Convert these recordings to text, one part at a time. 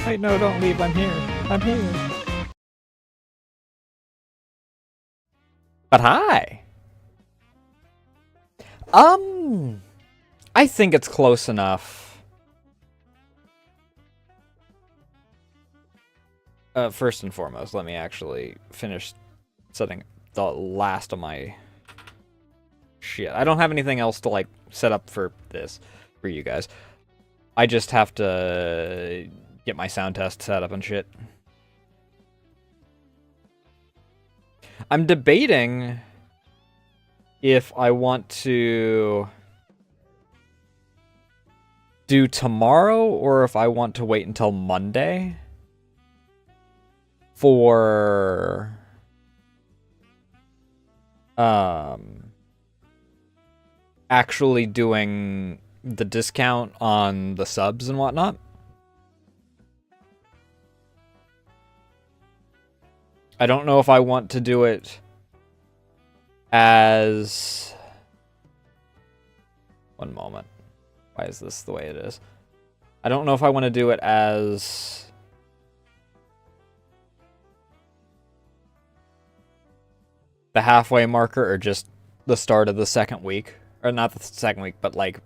Wait, no, don't leave. I'm here. I'm here. But hi. I think it's close enough. First and foremost, let me actually finish setting the last of my shit. I don't have anything else to, like, set up for this, for you guys. I just have to get my sound test set up and shit. I'm debating if I want to do tomorrow or if I want to wait until Monday for actually doing the discount on the subs and whatnot. I don't know if I want to do it as... One moment. Why is this the way it is? I don't know if I want to do it as... the halfway marker or just the start of the second week. Or not the second week, but like...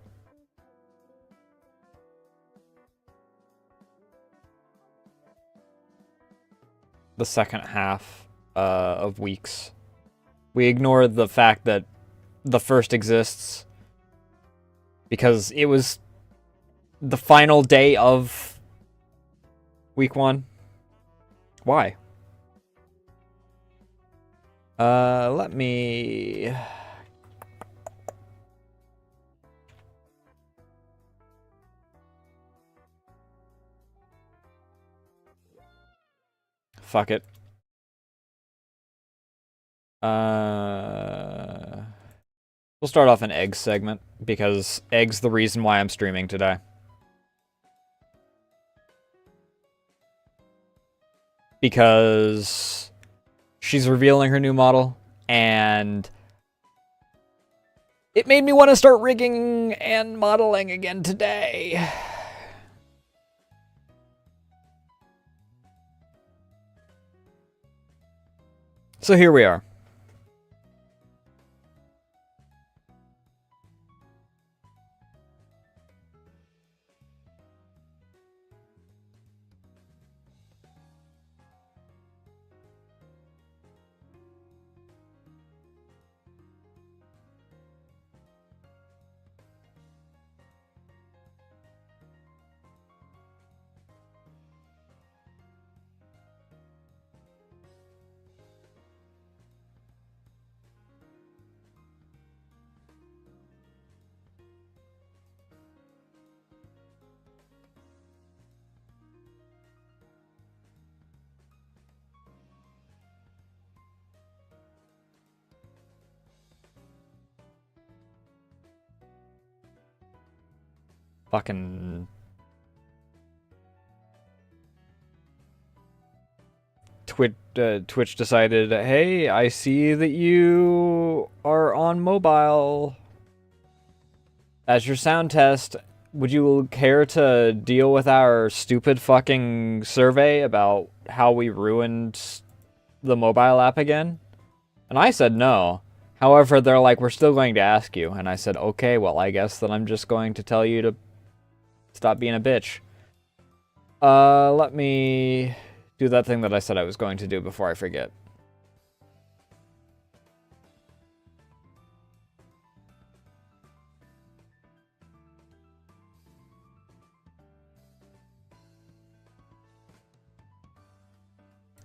the second half of weeks. We ignore the fact that the first exists because it was the final day of week 1. Why? Let me... Fuck it. We'll start off an egg segment, because egg's the reason why I'm streaming today. Because she's revealing her new model, and it made me want to start rigging and modeling again today. So here we are. Fucking... Twitch decided, hey, I see that you are on mobile as your sound test. Would you care to deal with our stupid fucking survey about how we ruined the mobile app again? And I said no. However, they're like, we're still going to ask you. And I said, okay, well, I guess that I'm just going to tell you to stop being a bitch. Let me do that thing that I said I was going to do before I forget.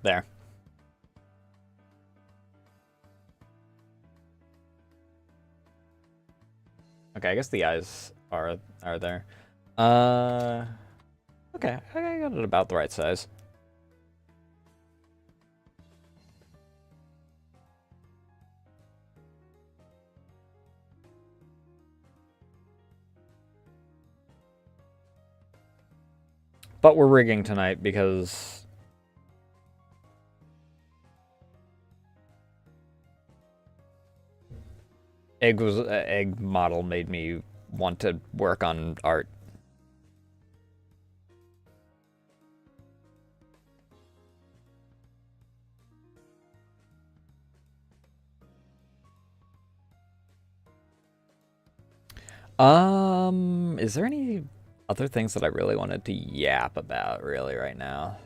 There. Okay, I guess the eyes are there. Okay, I got it about the right size. But we're rigging tonight because egg model made me want to work on art. Is there any other things that I really wanted to yap about really right now?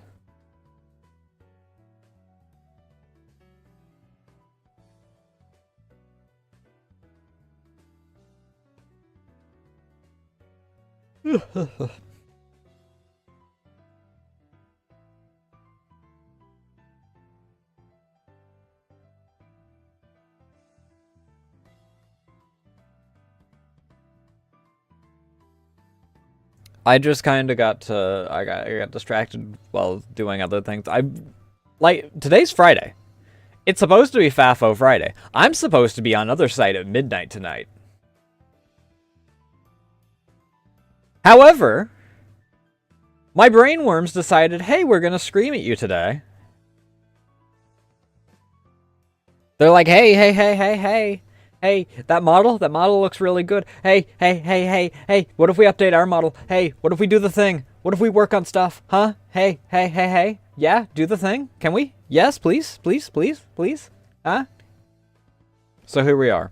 I just kind of I got distracted while doing other things. Today's Friday. It's supposed to be FAFO Friday. I'm supposed to be on other site at midnight tonight. However, my brainworms decided, hey, we're gonna scream at you today. They're like, hey, that model looks really good. Hey, what if we update our model? Hey, what if we do the thing? What if we work on stuff? Huh? Hey. Yeah, do the thing. Can we? Yes, please. Huh? So here we are.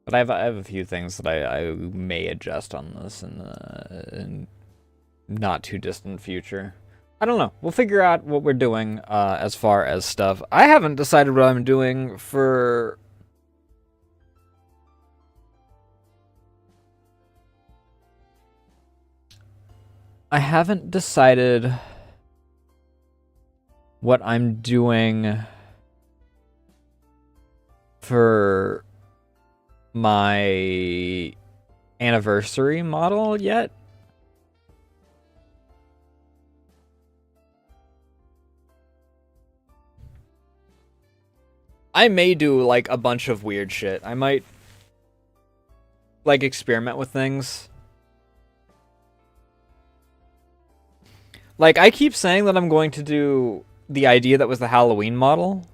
But I have a few things that I may adjust on this in not too distant future. I don't know. We'll figure out what we're doing as far as stuff. I haven't decided what I'm doing for... I haven't decided what I'm doing for my anniversary model yet. I may do like a bunch of weird shit. I might like experiment with things. Like I keep saying that I'm going to do the idea that was the Halloween model.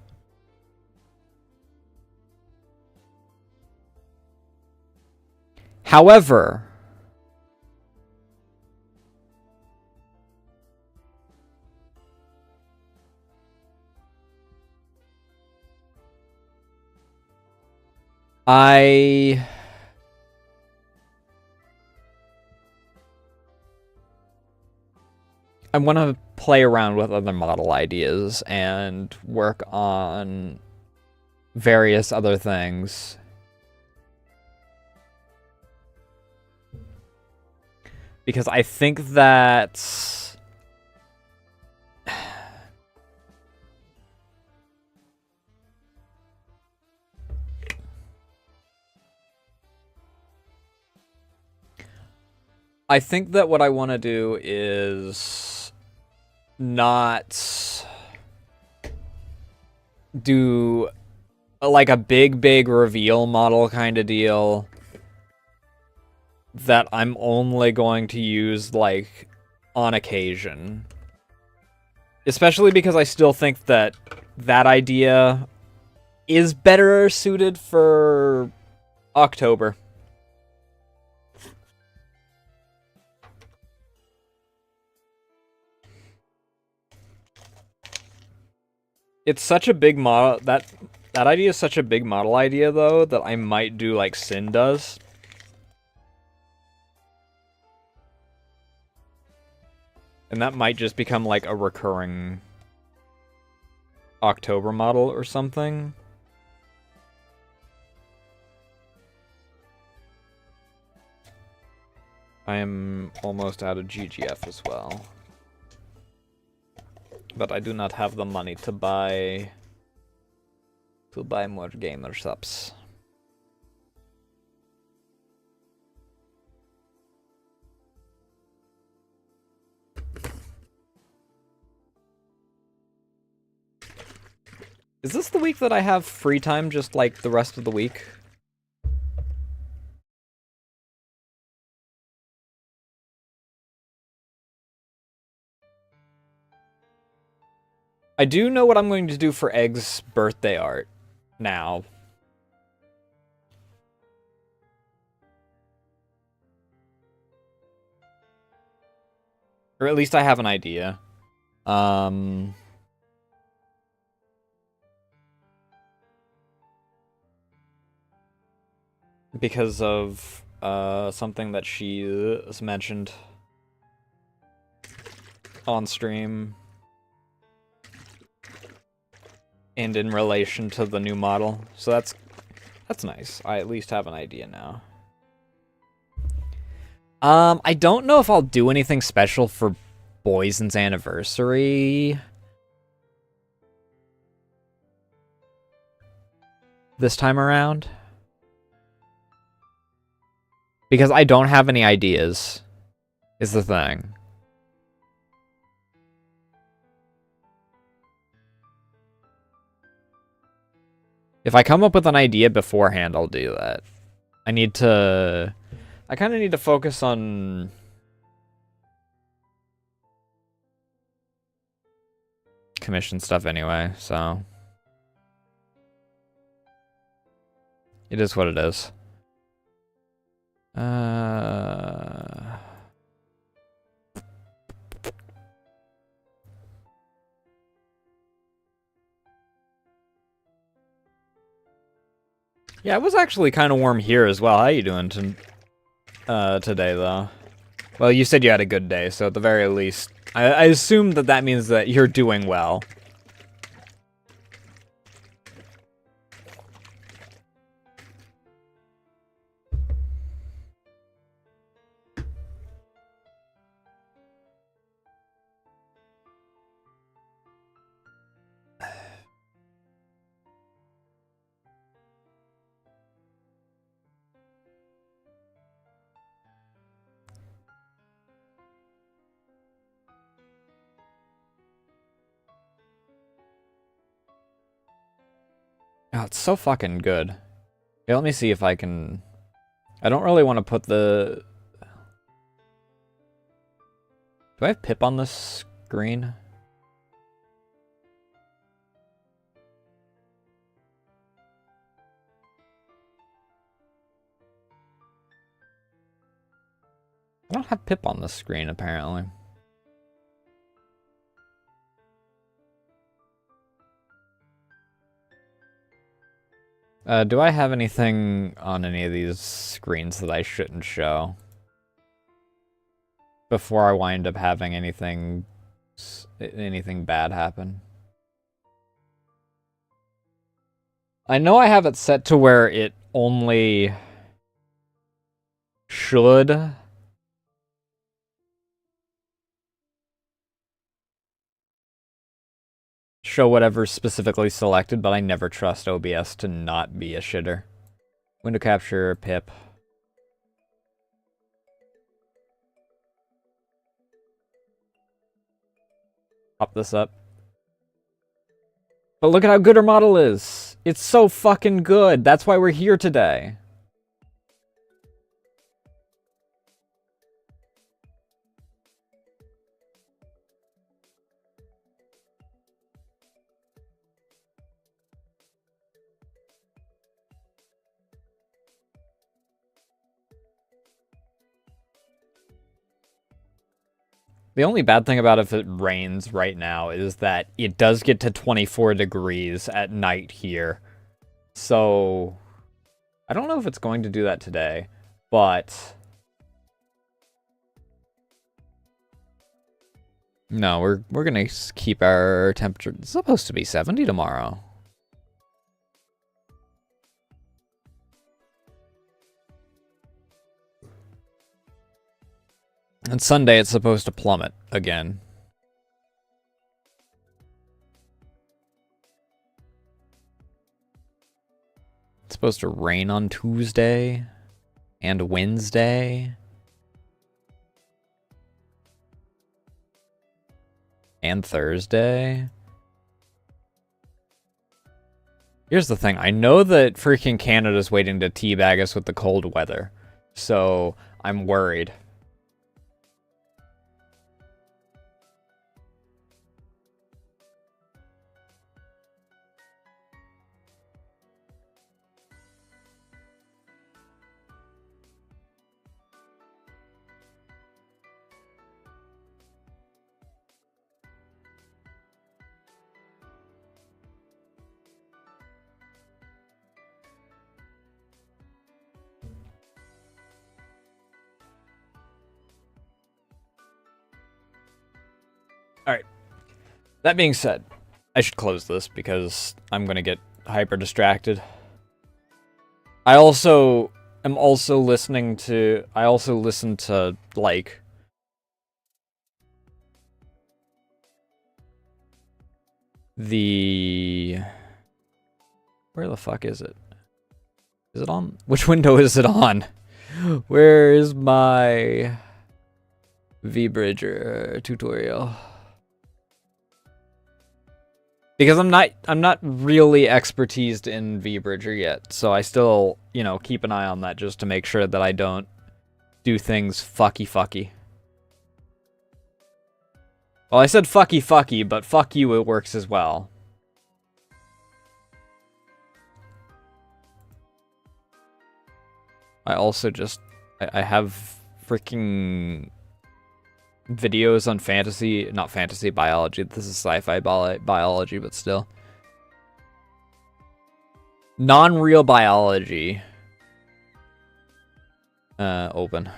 However, I want to play around with other model ideas and work on various other things. Because I think that... I think that what I want to do is not do like a big reveal model kind of deal that I'm only going to use like on occasion. Especially because I still think that that idea is better suited for October. It's such a big model that idea is such a big model idea though that I might do like Sin does. And that might just become like a recurring October model or something. I am almost out of GGF as well. But I do not have the money to buy more gamer subs. Is this the week that I have free time just like the rest of the week? I do know what I'm going to do for Egg's birthday art now. Or at least I have an idea. Because of something that she has mentioned on stream. And in relation to the new model. So that's nice. I at least have an idea now. I don't know if I'll do anything special for Boysen's anniversary this time around. Because I don't have any ideas, is the thing. If I come up with an idea beforehand, I'll do that. I kind of need to focus on commission stuff anyway, so it is what it is. Yeah, it was actually kind of warm here as well. How you doing today, though? Well, you said you had a good day, so at the very least, I assume that means that you're doing well. Oh, it's so fucking good. Okay, let me see if I can... I don't really want to put the... Do I have Pip on this screen? I don't have Pip on this screen, apparently. Do I have anything on any of these screens that I shouldn't show? Before I wind up having anything bad happen. I know I have it set to where it only should show whatever's specifically selected, but I never trust OBS to not be a shitter. Window capture, Pip. Pop this up. But look at how good our model is. It's so fucking good. That's why we're here today. The only bad thing about if it rains right now is that it does get to 24 degrees at night here. So, I don't know if it's going to do that today, but... No, we're gonna keep our temperature... It's supposed to be 70 tomorrow. And Sunday, it's supposed to plummet again. It's supposed to rain on Tuesday and Wednesday. And Thursday. Here's the thing. I know that freaking Canada's waiting to teabag us with the cold weather. So, I'm worried. Alright. That being said, I should close this because I'm gonna get hyper distracted. I also listen to, like, the... Where the fuck is it? Is it on? Which window is it on? Where is my VBridger tutorial? Because I'm not really expertised in VBridger yet, so I still, you know, keep an eye on that just to make sure that I don't do things fucky. Well, I said fucky, but fuck you, it works as well. I also just, I have freaking videos on not fantasy biology, this is sci-fi biology, but still. Non-real biology. Open.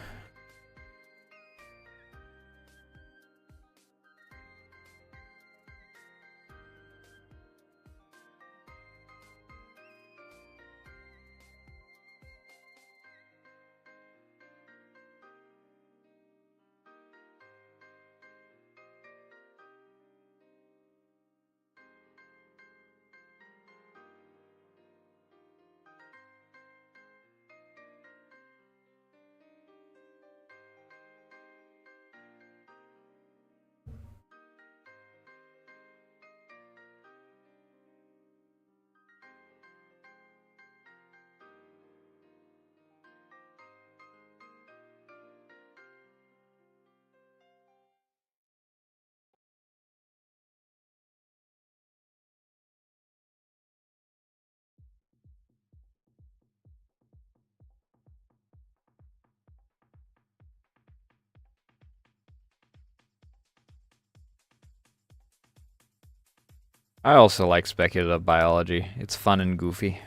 I also like speculative biology. It's fun and goofy.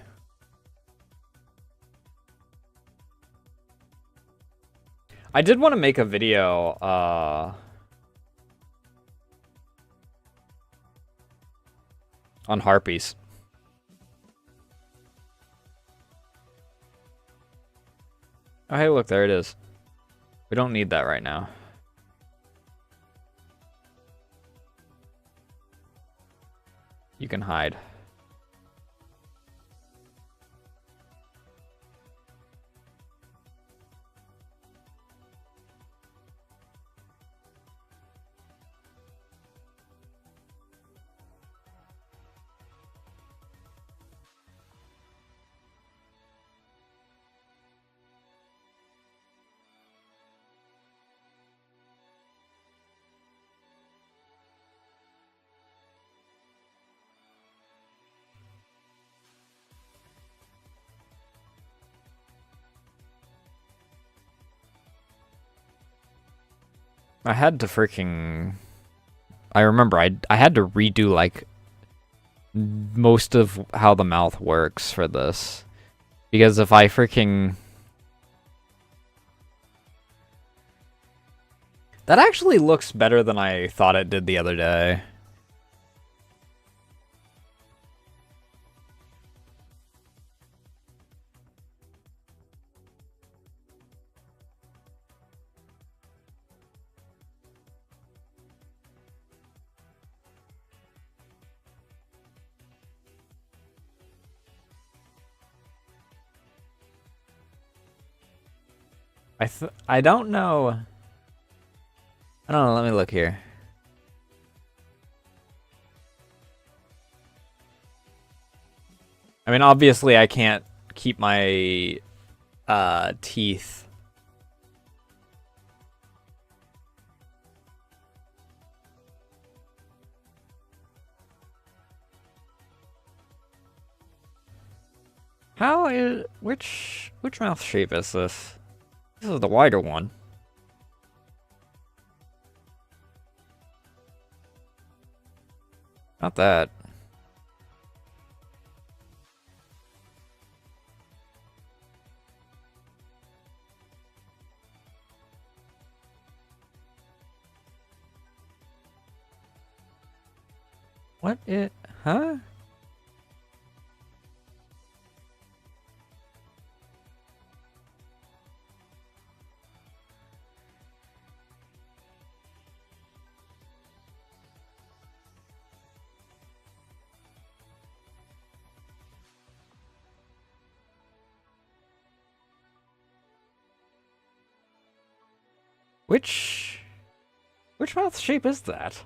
I did want to make a video, on harpies. Oh, hey, look, there it is. We don't need that right now. You can hide. I had to freaking... I remember I had to redo, like, most of how the mouth works for this. Because if I freaking... That actually looks better than I thought it did the other day. I don't know. I don't know, let me look here. I mean, obviously I can't keep my teeth. How is which mouth shape is this? This is the wider one. Not that. What it? Huh? Which mouth shape is that?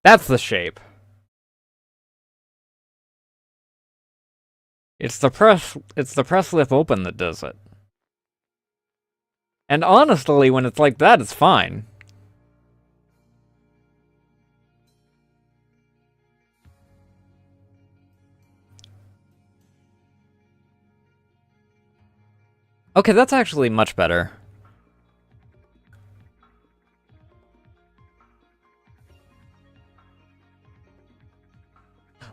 That's the shape. It's the press lip open that does it. And honestly, when it's like that, it's fine. Okay, that's actually much better.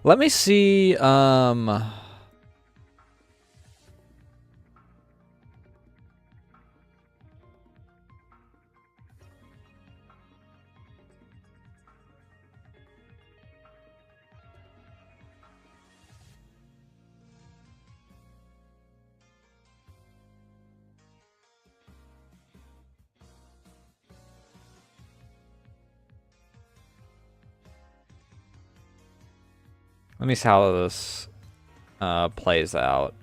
Let me see, let me see how this plays out.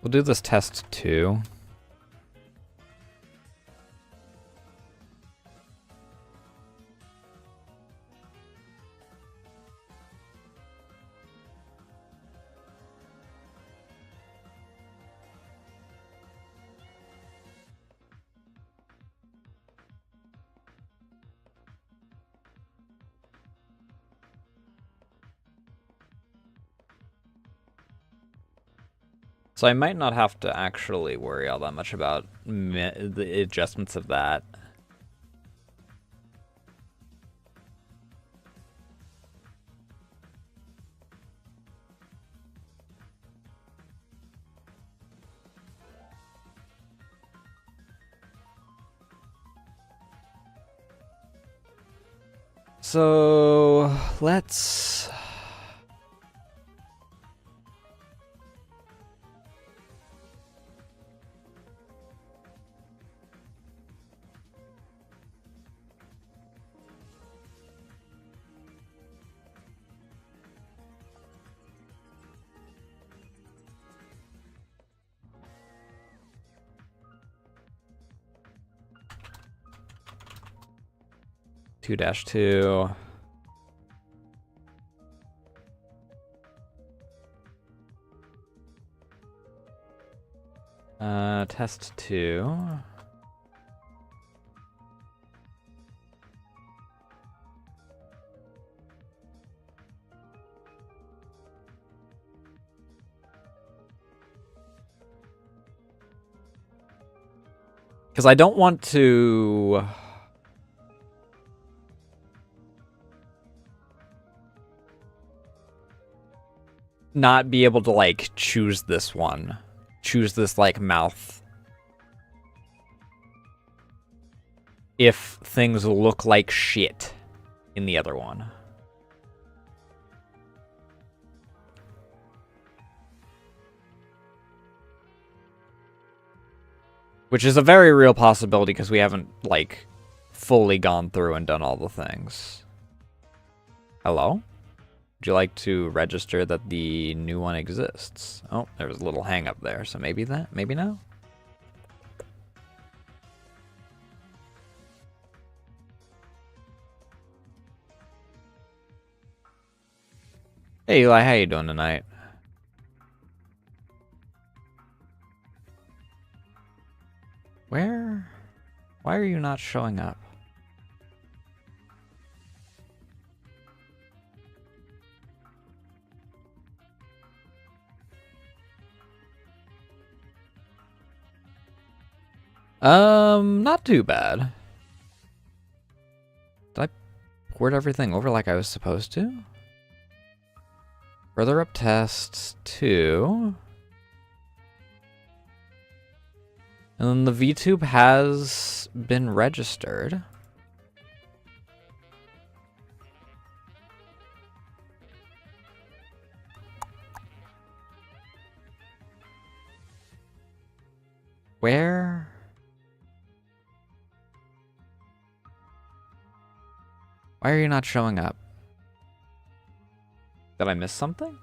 We'll do this test too. So I might not have to actually worry all that much about the adjustments of that. So let's... Two dash two. Test two. Because I don't want to... not be able to, like, choose this one. Choose this, like, mouth. If things look like shit in the other one. Which is a very real possibility because we haven't, like, fully gone through and done all the things. Hello? Would you like to register that the new one exists? Oh, there was a little hang up there, so maybe that, maybe no? Hey Eli, how you doing tonight? Why are you not showing up? Not too bad. Did I port everything over like I was supposed to? Further up tests 2. And then the VTube has been registered. Where? Why are you not showing up? Did I miss something?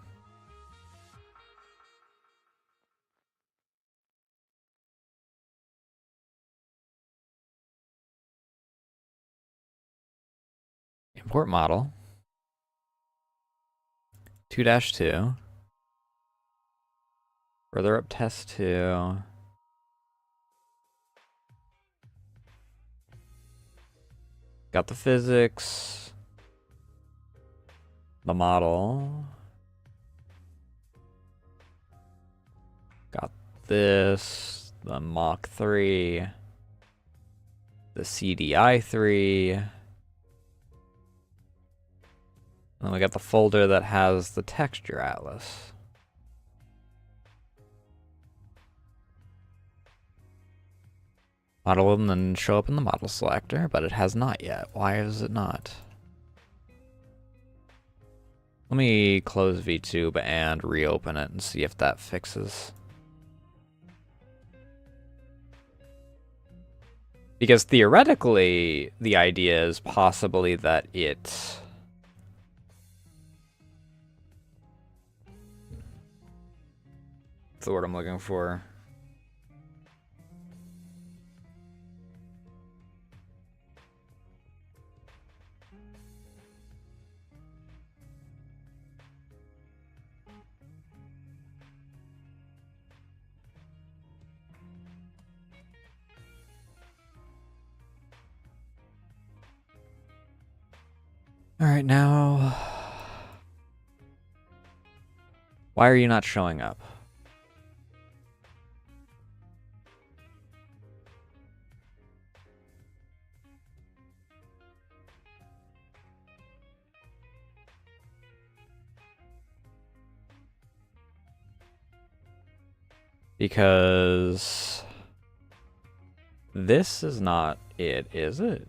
Import model. 2-2. Further up test 2. Got the physics. The model. Got this. The Mach 3. The CDI 3. And then we got the folder that has the texture atlas. Model will then show up in the model selector, but it has not yet. Why is it not? Let me close VTube and reopen it and see if that fixes. Because theoretically, the idea is possibly that it... What's the word I'm looking for? All right, now... Why are you not showing up? Because... This is not it, is it?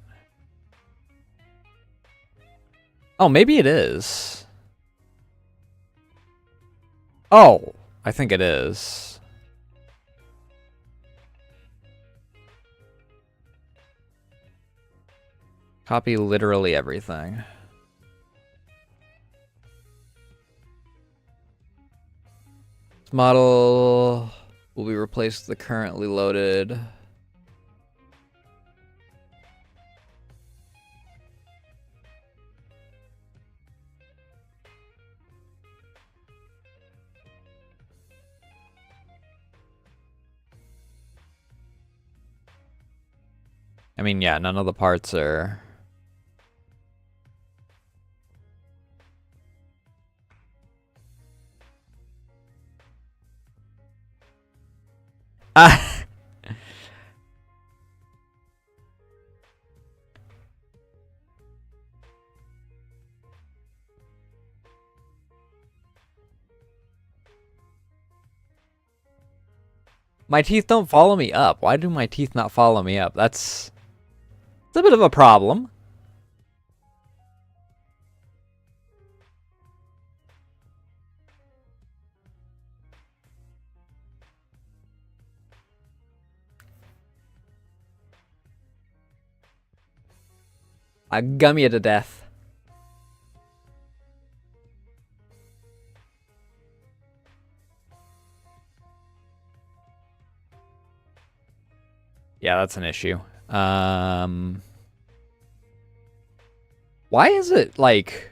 Oh, maybe it is. Oh, I think it is. Copy literally everything. This model will be replaced with the currently loaded. I mean, yeah, none of the parts are... Ah! My teeth don't follow me up. Why do my teeth not follow me up? It's a bit of a problem. I gum you to death. Yeah, that's an issue. Why is it like...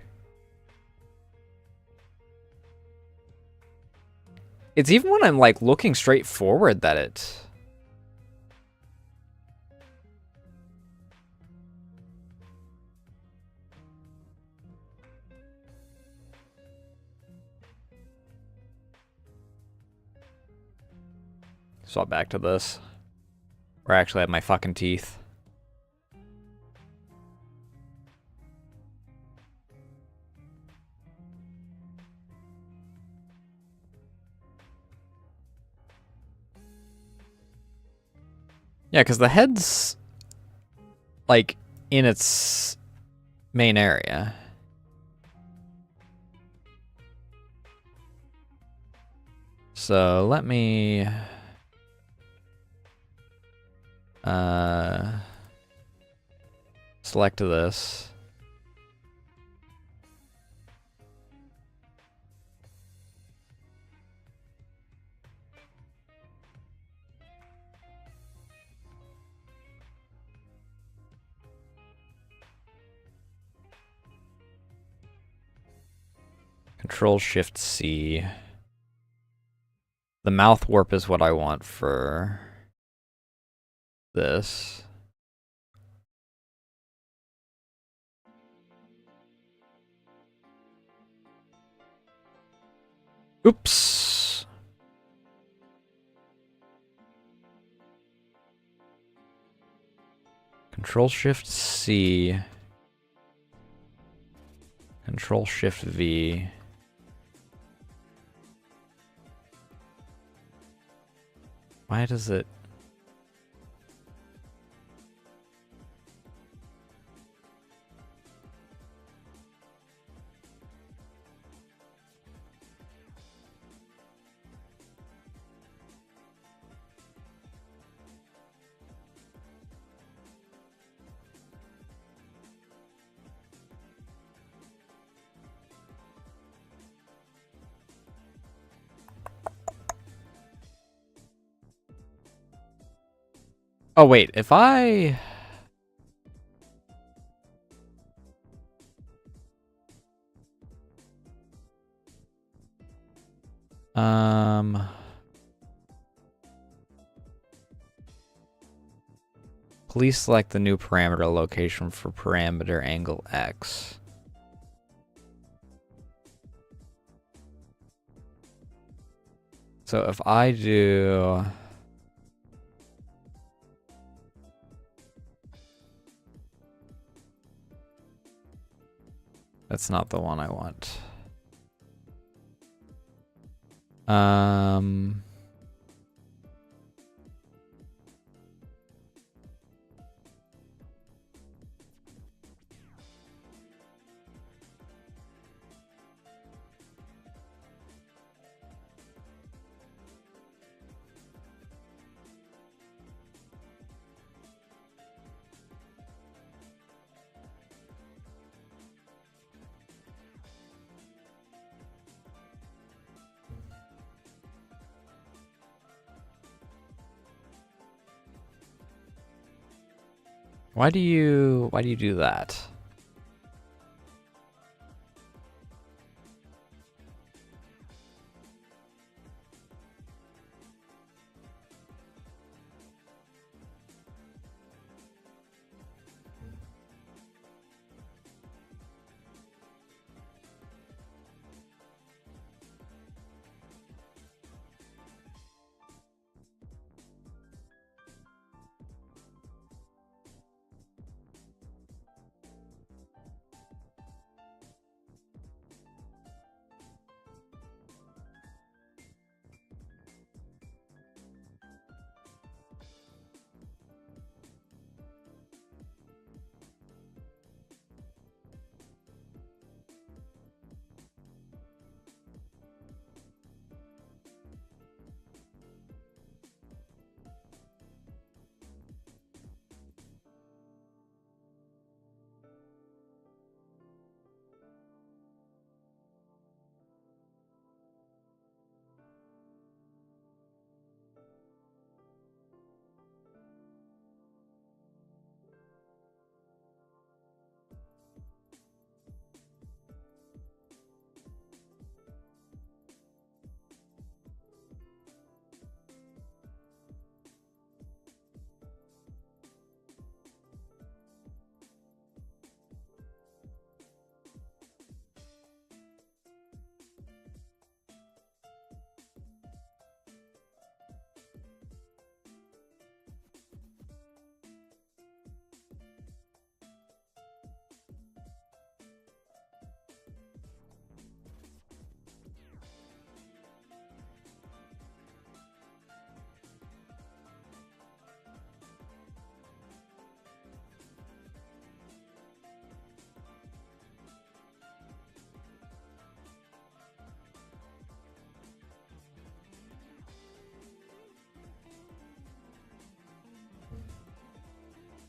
It's even when I'm like looking straight forward that it... Swap back to this. Where I actually have my fucking teeth. Yeah, because the head's like in its main area. So let me select this. Control Shift C. The mouth warp is what I want for this. Oops. Control Shift C. Control Shift V. Why does it? Oh wait, if I please select the new parameter location for parameter angle X. So if I do that's not the one I want. Why do you do that?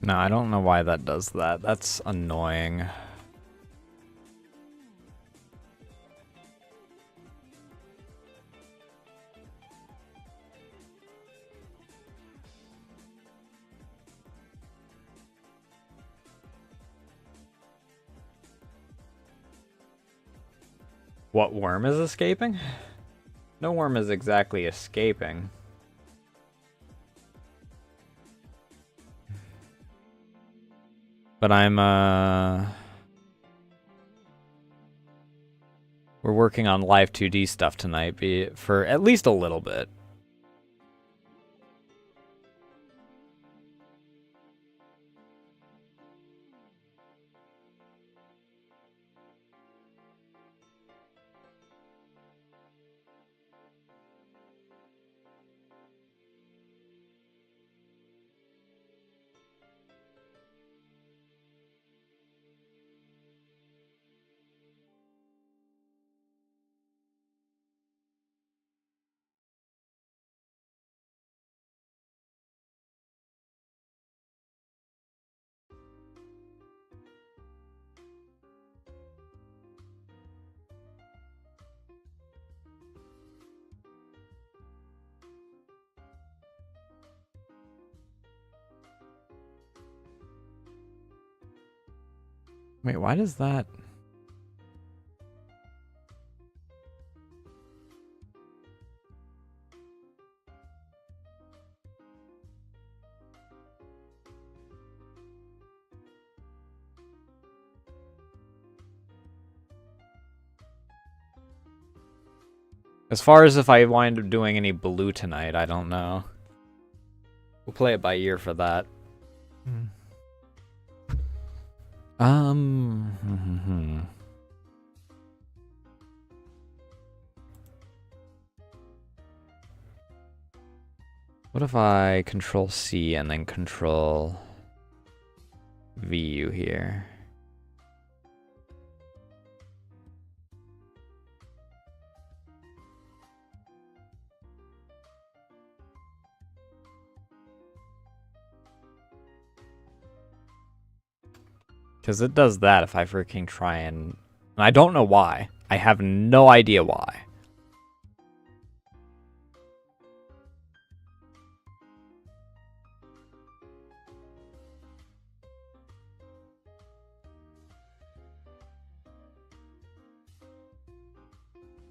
No, I don't know why that does that. That's annoying. What worm is escaping? No worm is exactly escaping. But we're working on live 2D stuff tonight, for at least a little bit. Wait, why does that... As far as if I wind up doing any blue tonight, I don't know. We'll play it by ear for that. What if I Control C and then Control VU here? Because it does that if I freaking try and I don't know why. I have no idea why.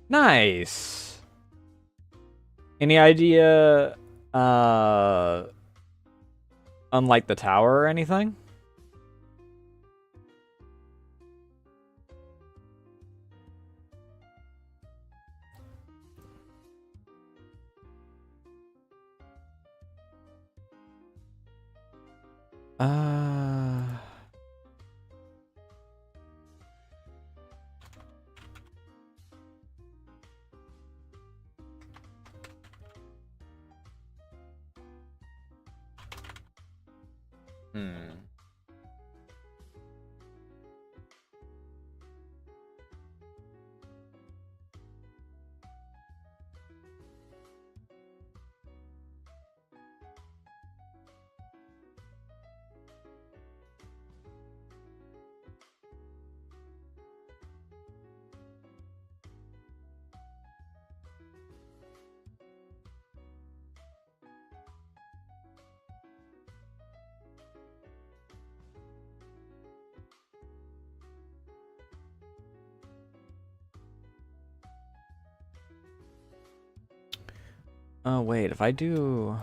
Nice. Any idea, unlike the tower or anything? Oh, wait, if I do...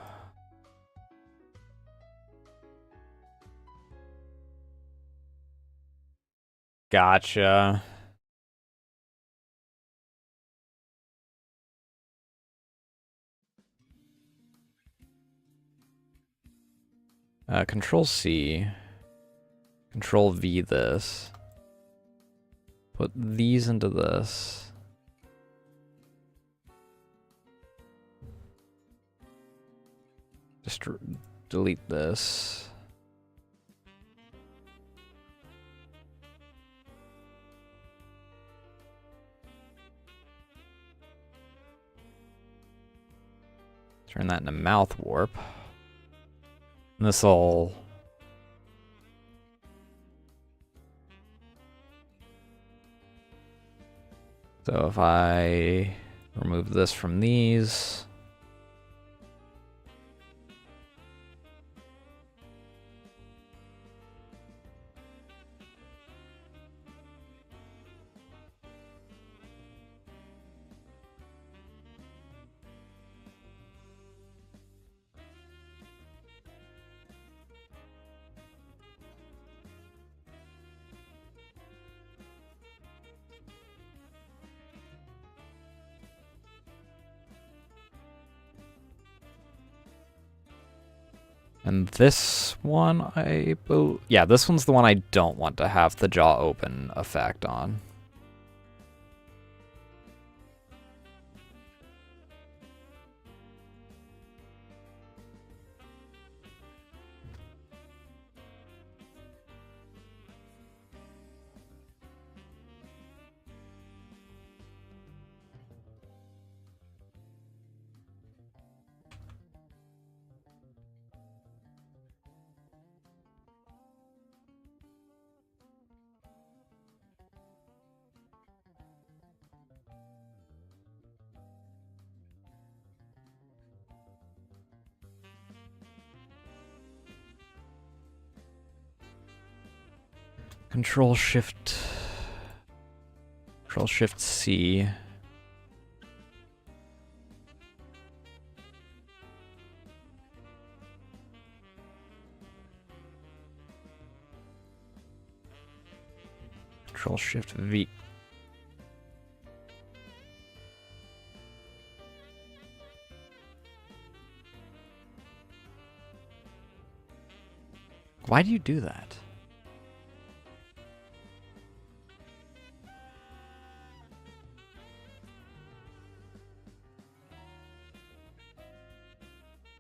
Gotcha. Control C. Control V this. Put these into this. Just delete this. Turn that into mouth warp. And this'll So if I remove this from these, and this one, yeah, this one's the one I don't want to have the jaw open effect on. Control Shift C. Control Shift V. Why do you do that?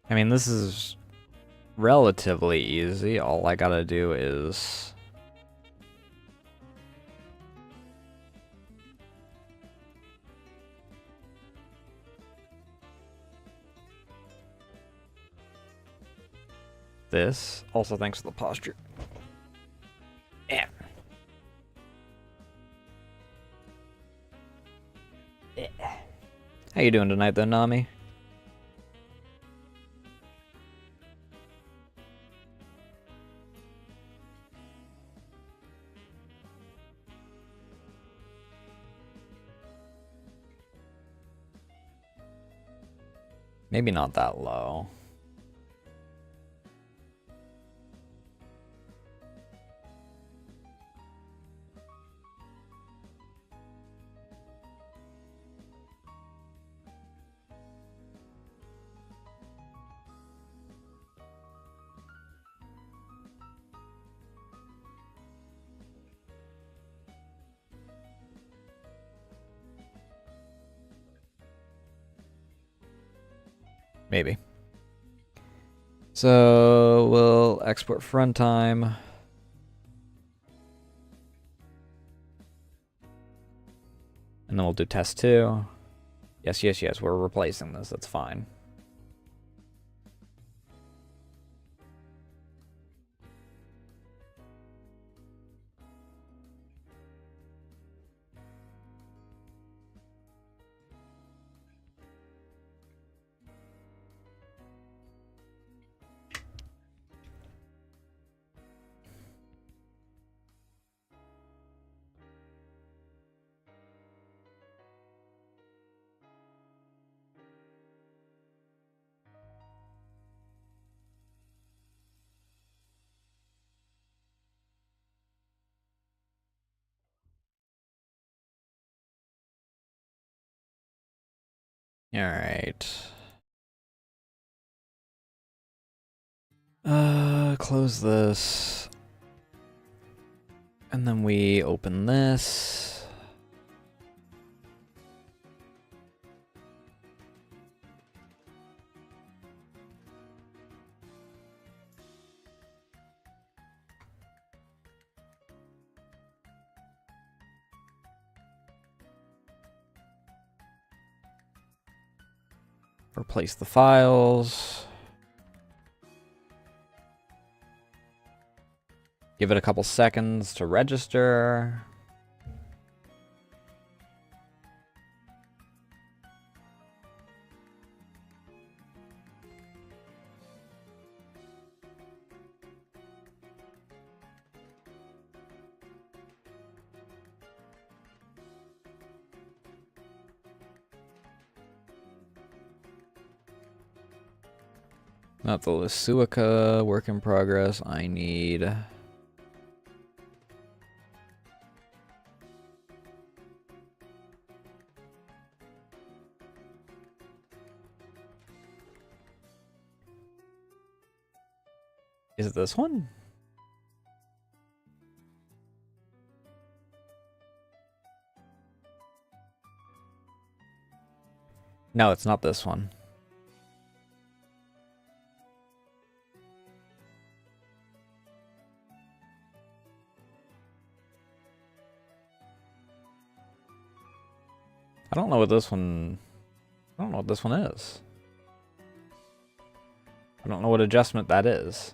I mean, this is relatively easy. All I gotta do is... this. Also thanks to the posture. Yeah. How you doing tonight, though, Nami? Maybe not that low. Maybe. So we'll export front time. And then we'll do test 2. Yes, yes, yes, we're replacing this. That's fine. All right. Close this. And then we open this. Replace the files. Give it a couple seconds to register. Not the Lasuica, work in progress. I need... Is it this one? No, it's not this one. I don't know what this one... I don't know what this one is. I don't know what adjustment that is.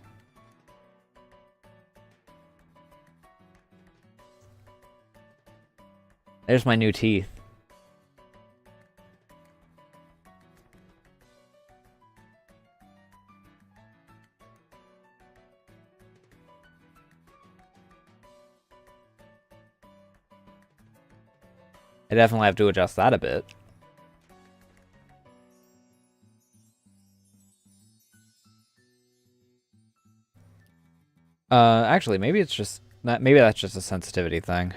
There's my new teeth. I definitely have to adjust that a bit. Actually, maybe it's just that. Maybe that's just a sensitivity thing.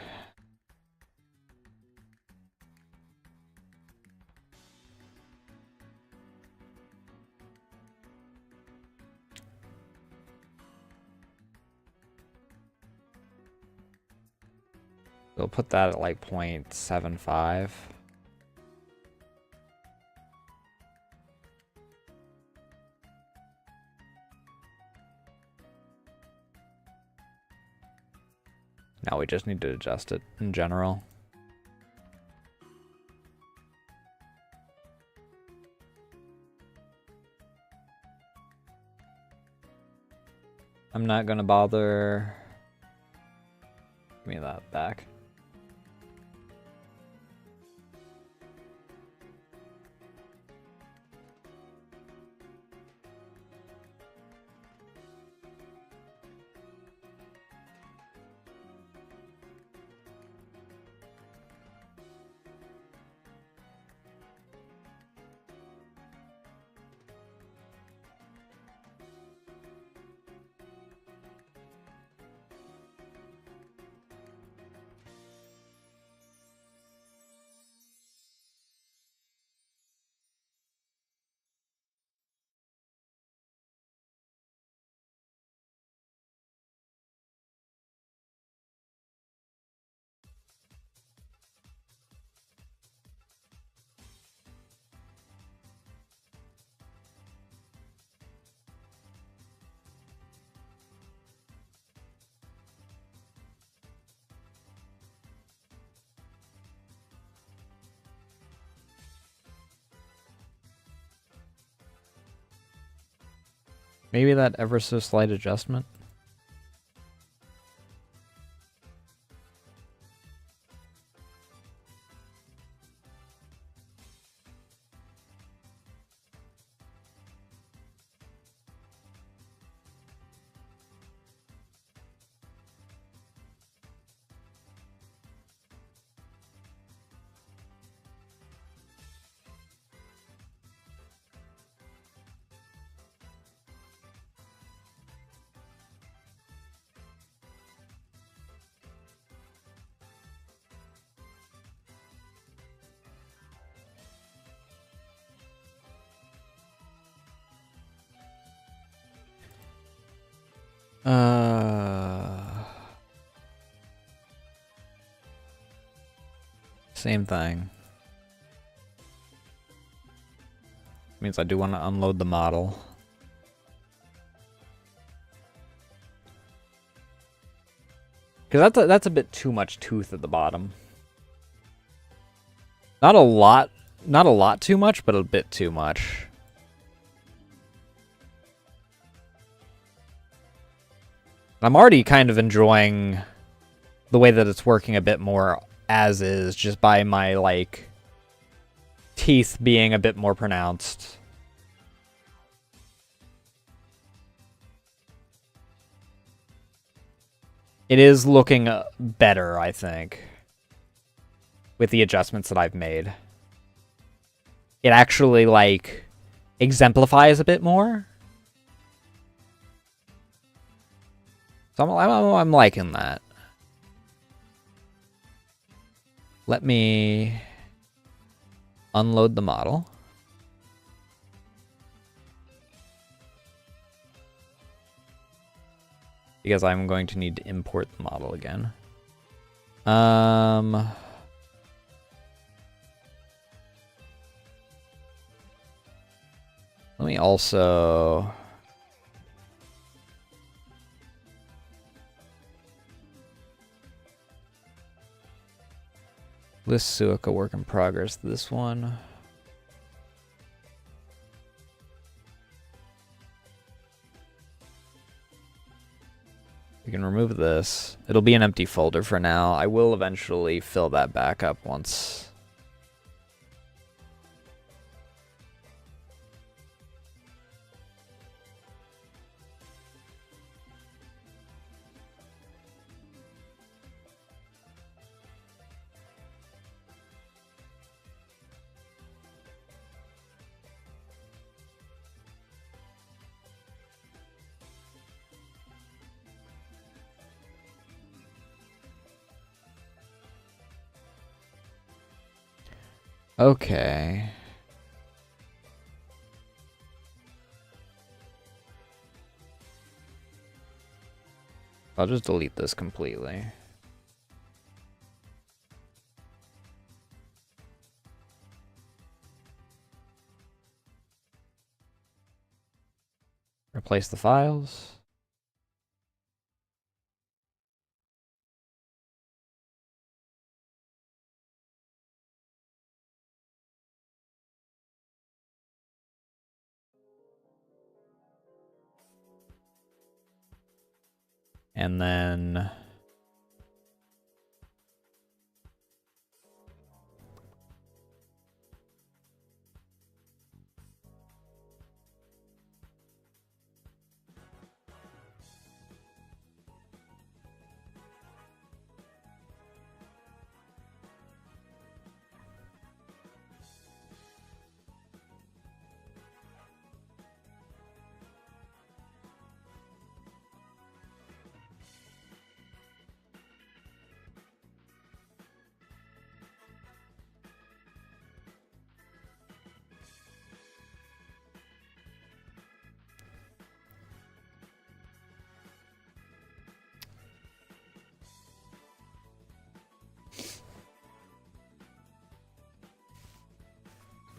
We'll put that at like 0.75. Now we just need to adjust it in general. I'm not gonna bother. Give me that back. Maybe that ever so slight adjustment. Same thing. Means I do want to unload the model. Because that's a bit too much tooth at the bottom. Not a lot too much, but a bit too much. I'm already kind of enjoying the way that it's working a bit more as is, just by my, like, teeth being a bit more pronounced. It is looking better, I think, with the adjustments that I've made. It actually, like, exemplifies a bit more. So I'm liking that. Let me unload the model. Because I'm going to need to import the model again. Let me also... List Suica work in progress. This one. We can remove this. It'll be an empty folder for now. I will eventually fill that back up once. Okay. I'll just delete this completely. Replace the files. And then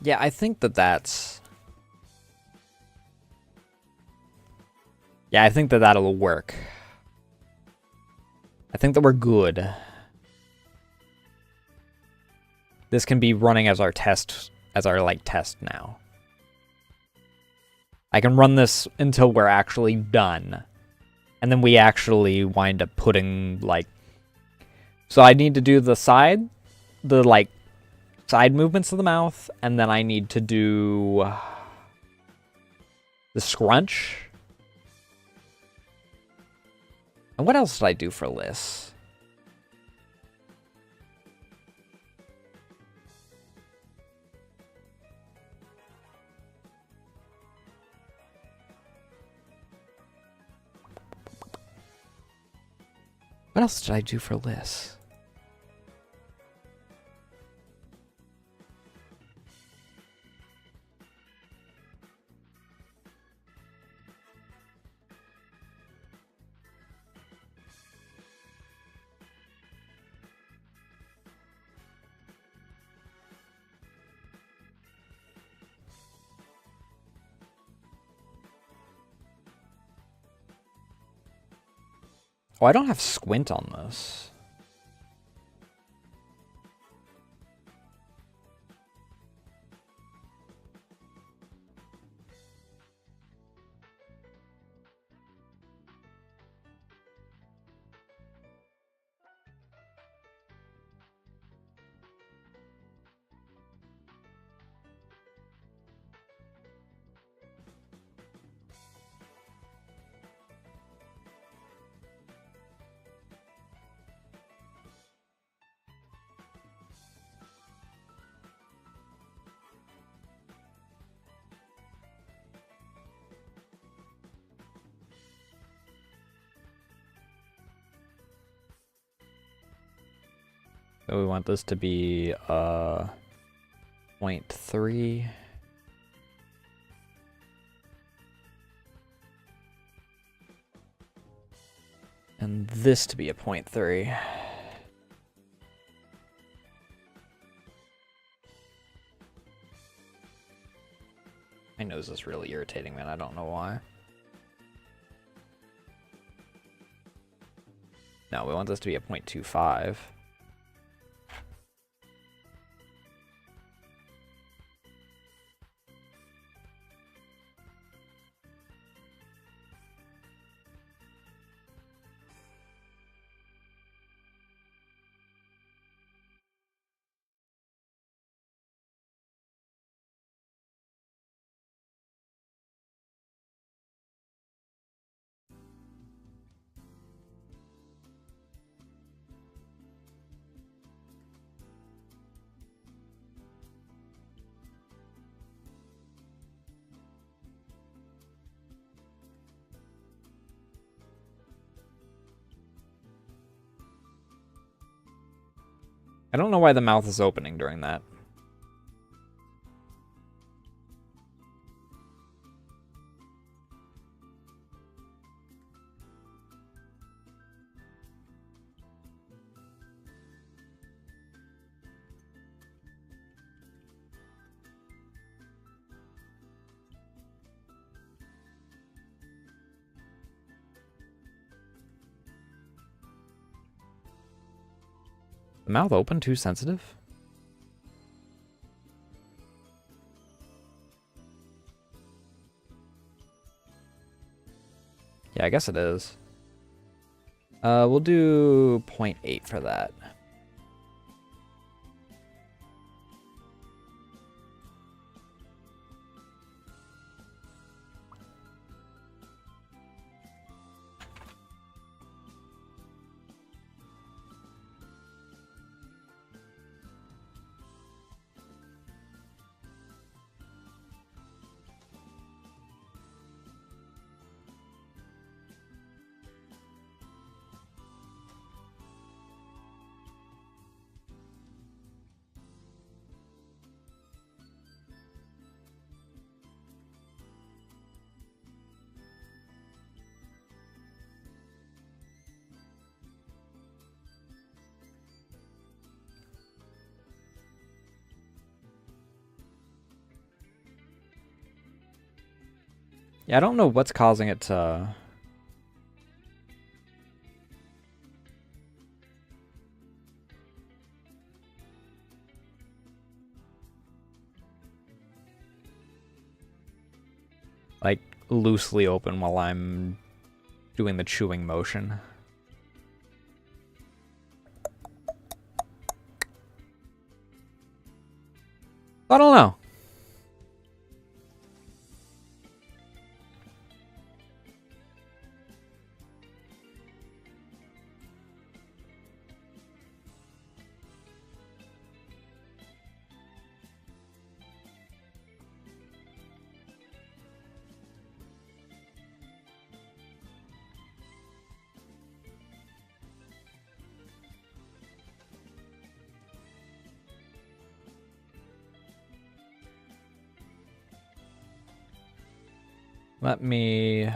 yeah, I think that's... Yeah, I think that'll work. I think that we're good. This can be running as our test, test now. I can run this until we're actually done. And then we actually wind up putting, like... So I need to do the side movements of the mouth, and then I need to do the scrunch. And what else did I do for Liz? What else did I do for Liz? Oh, I don't have squint on this. So we want this to be 0.3. And this to be a 0.3. My nose is really irritating, man. I don't know why. No, we want this to be a 0.25. I don't know why the mouth is opening during that. The mouth open? Too sensitive? Yeah, I guess it is. We'll do 0.8 for that. Yeah, I don't know what's causing it to... like, loosely open while I'm doing the chewing motion. I don't know. Let me...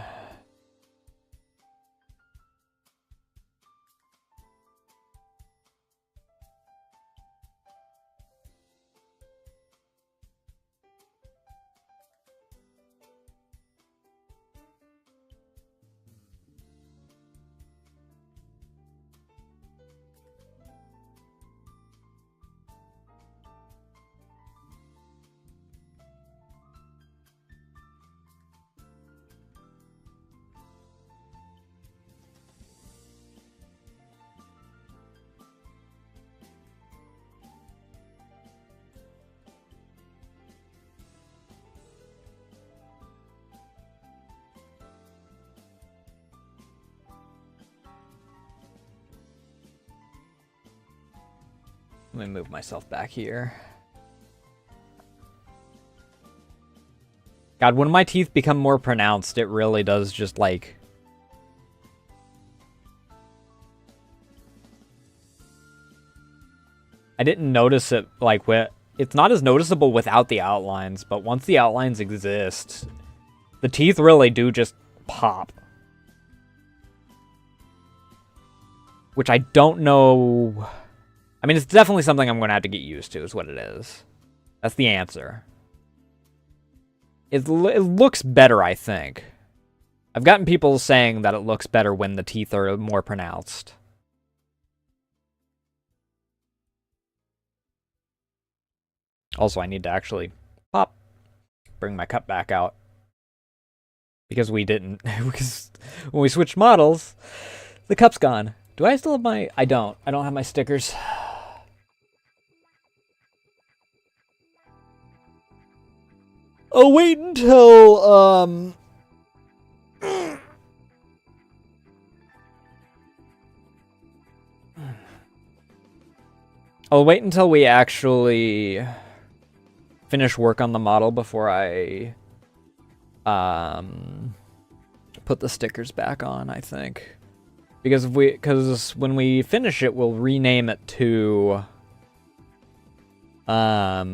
Let me move myself back here. God, when my teeth become more pronounced, it really does just, like... I didn't notice it, like, it's not as noticeable without the outlines, but once the outlines exist, the teeth really do just pop. Which I don't know... I mean, it's definitely something I'm going to have to get used to, is what it is. That's the answer. It looks better, I think. I've gotten people saying that it looks better when the teeth are more pronounced. Also, I need to actually bring my cup back out. Because we didn't. Because when we switched models, the cup's gone. Do I still have my... I don't. I don't have my stickers. Oh, wait until, I'll wait until we actually finish work on the model before I put the stickers back on, I think. Because when we finish it, we'll rename it to a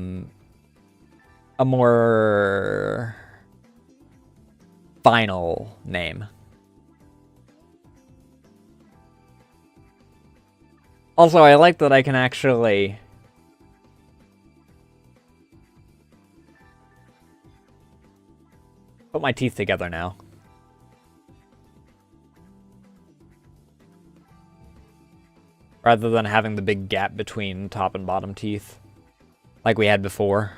more final name. Also, I like that I can actually put my teeth together now. Rather than having the big gap between top and bottom teeth, like we had before.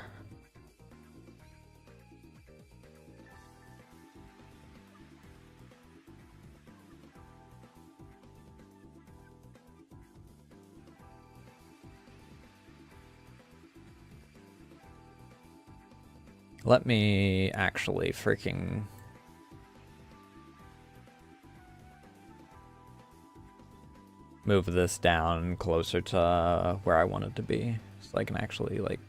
Let me actually freaking... move this down closer to where I want it to be, so I can actually, like...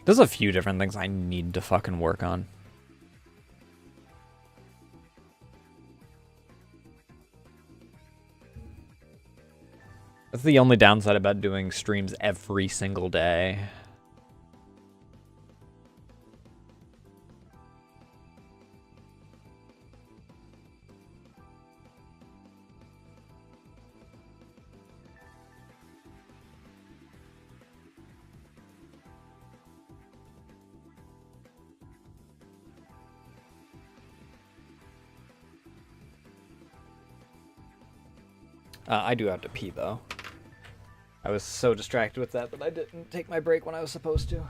There's a few different things I need to fucking work on. That's the only downside about doing streams every single day. I do have to pee, though. I was so distracted with that I didn't take my break when I was supposed to.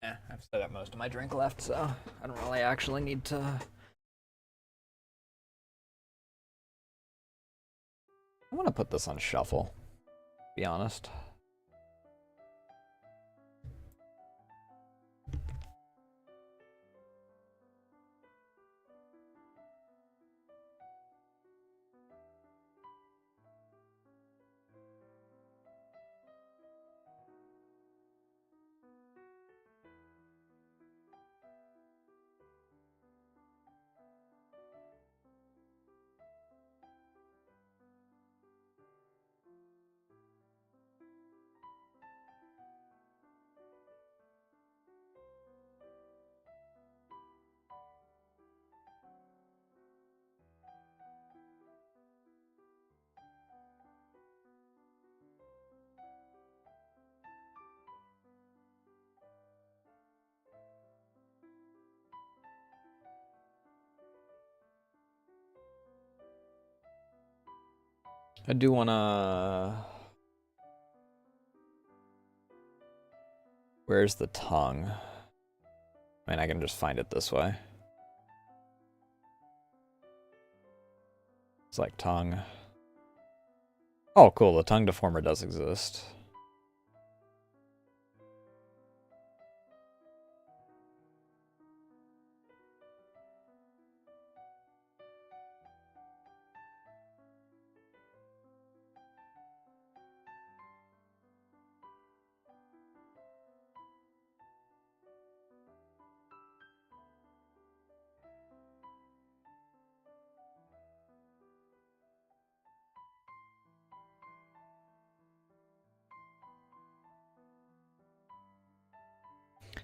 Yeah, I've still got most of my drink left, so I don't really actually need to I'm gonna put this on shuffle, to be honest. I do wanna... Where's the tongue? I mean, I can just find it this way. It's like tongue. Oh, cool, the tongue deformer does exist.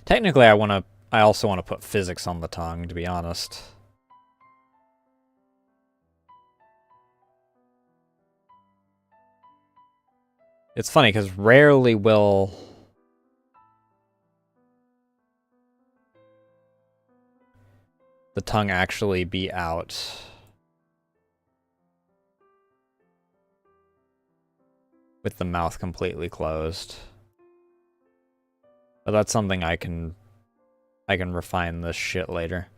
Technically, I also want to put physics on the tongue, to be honest. It's funny, because rarely will... the tongue actually be out. With the mouth completely closed. But that's something I can refine this shit later.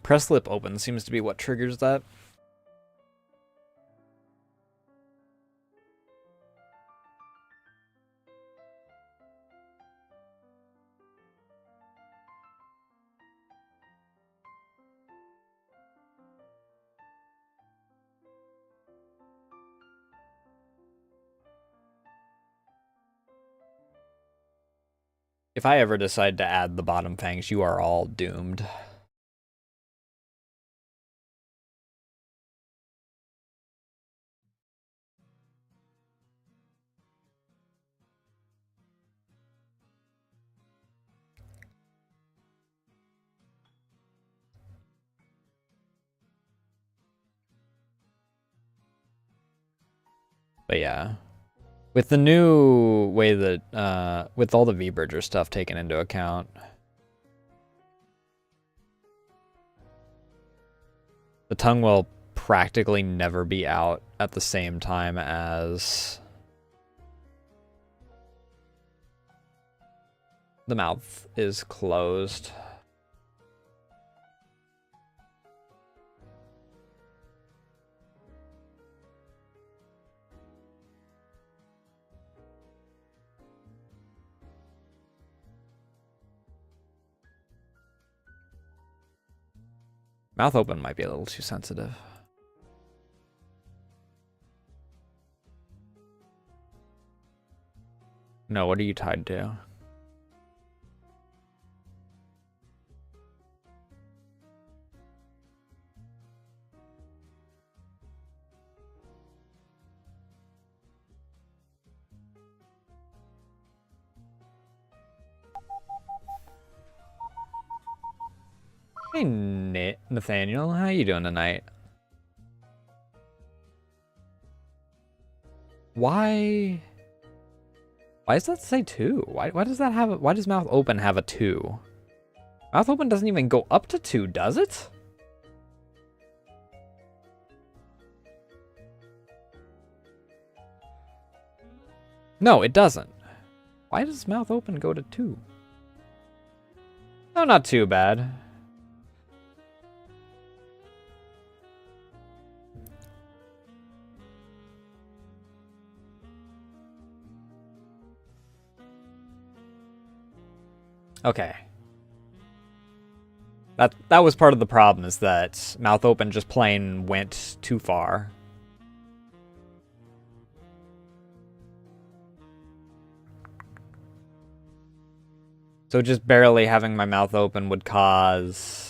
Press lip open seems to be what triggers that. If I ever decide to add the bottom fangs, you are all doomed. But yeah. With the new way that, with all the V-Bridger stuff taken into account, the tongue will practically never be out at the same time as the mouth is closed. Mouth open might be a little too sensitive. No, what are you tied to? Hey, Nathaniel, how you doing tonight? Why does that say 2? Why does that have why does mouth open have a 2? Mouth open doesn't even go up to 2, does it? No, it doesn't. Why does mouth open go to 2? No, not too bad. Okay. That was part of the problem, is that mouth open just plain went too far. So just barely having my mouth open would cause...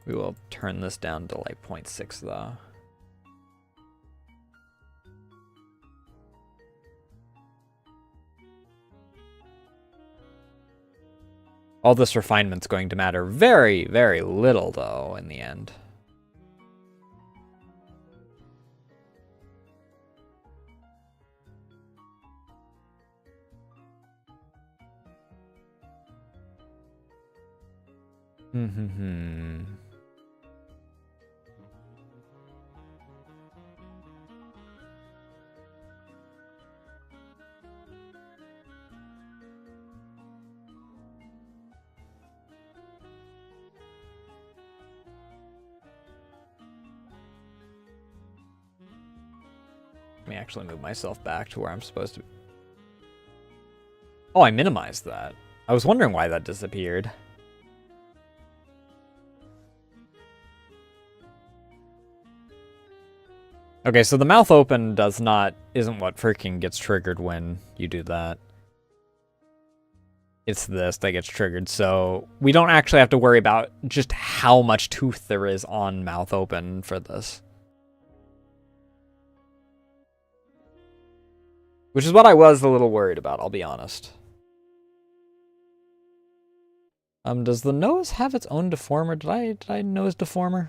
We will turn this down to like 0.6 though. All this refinement's going to matter very, very little though in the end. Let me actually move myself back to where I'm supposed to be. Oh, I minimized that. I was wondering why that disappeared. Okay, so the mouth open isn't what freaking gets triggered when you do that. It's this that gets triggered, so we don't actually have to worry about just how much tooth there is on mouth open for this. Which is what I was a little worried about, I'll be honest. Does the nose have its own deformer? Did I nose deformer?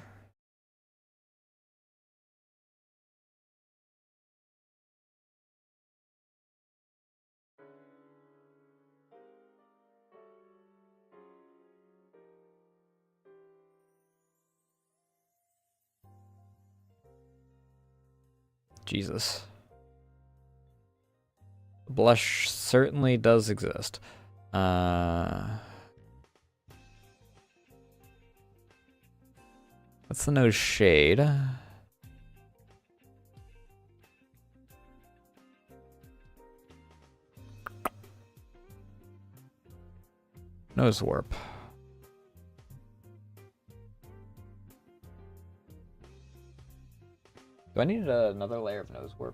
Jesus. Blush certainly does exist. What's the nose shade? Nose warp. Do I need another layer of nose warp?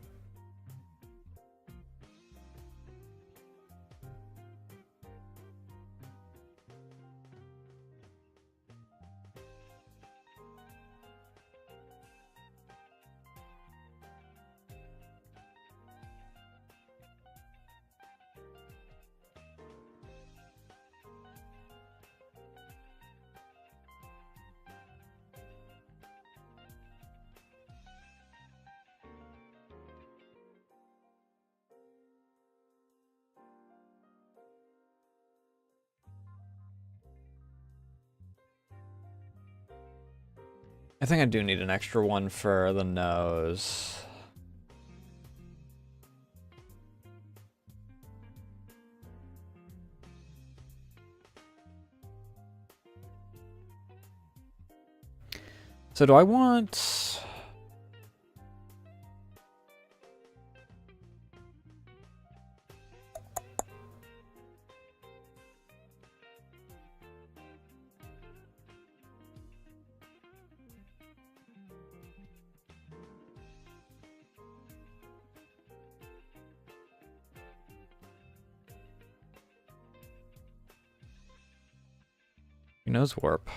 I think I do need an extra one for the nose. So do I want... Nose warp.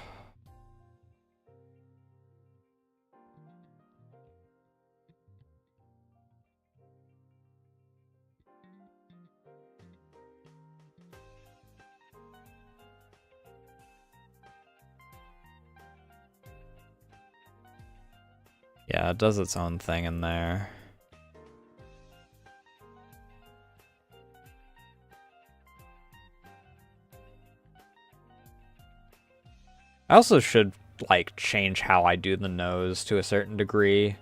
Yeah, it does its own thing in there. I also should, like, change how I do the nose to a certain degree.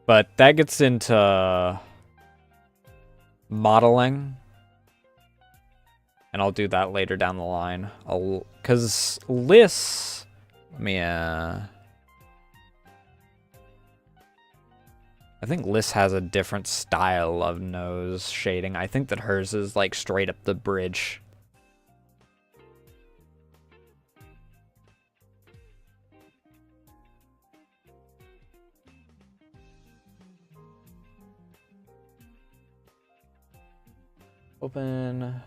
But that gets into modeling. And I'll do that later down the line. Because Liss... Let me, I think Liss has a different style of nose shading. I think that hers is, like, straight up the bridge. Open.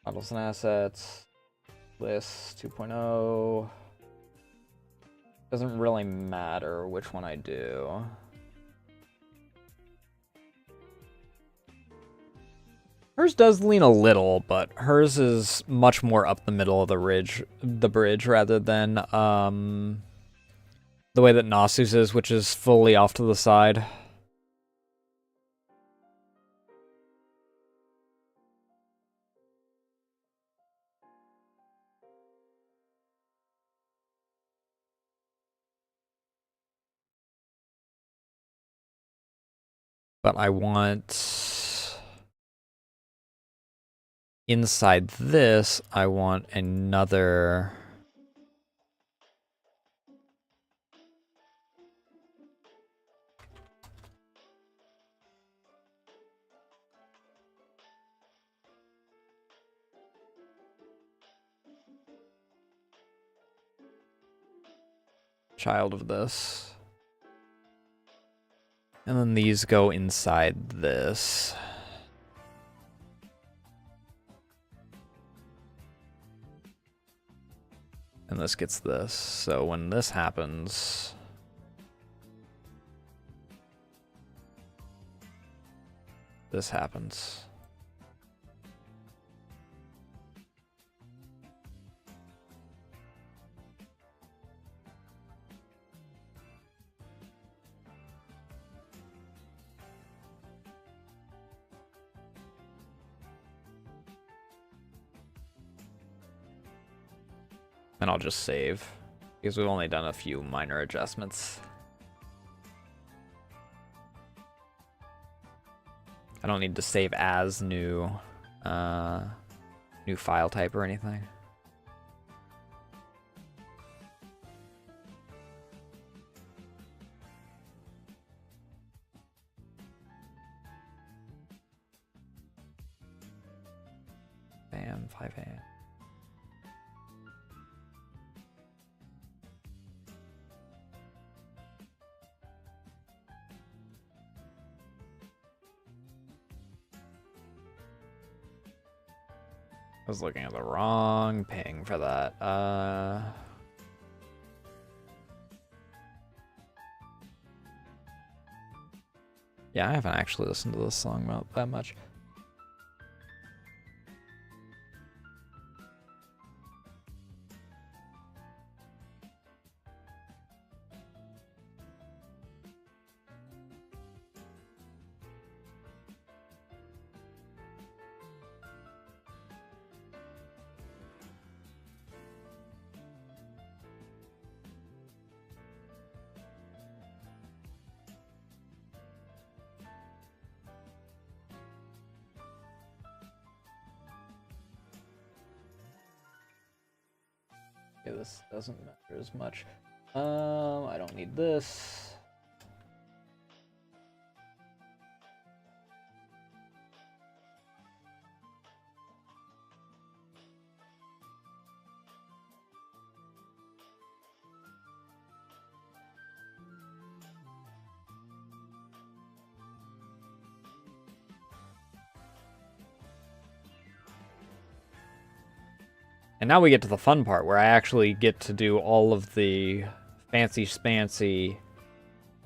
Models and assets. Liss 2.0. Doesn't really matter which one I do. Hers does lean a little, but hers is much more up the middle of the bridge rather than the way that Nasu's is, which is fully off to the side. But I want... Inside this, I want another... child of this. And then these go inside this. And this gets this. So when this happens... this happens. And I'll just save, because we've only done a few minor adjustments. I don't need to save as new file type or anything. Bam, 5 a.m. I was looking at the wrong ping for that. Yeah, I haven't actually listened to this song that much. This doesn't matter as much. I don't need this. And now we get to the fun part where I actually get to do all of the fancy spancy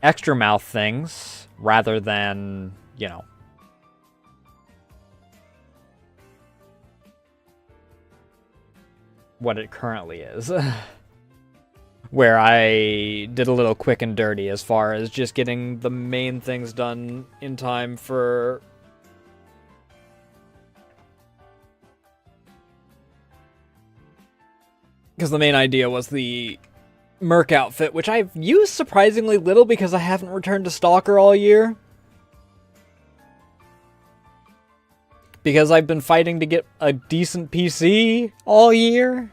extra mouth things rather than, you know, what it currently is. where I did a little quick and dirty as far as just getting the main things done in time for... Because the main idea was the Merc outfit, which I've used surprisingly little because I haven't returned to Stalker all year. Because I've been fighting to get a decent PC all year.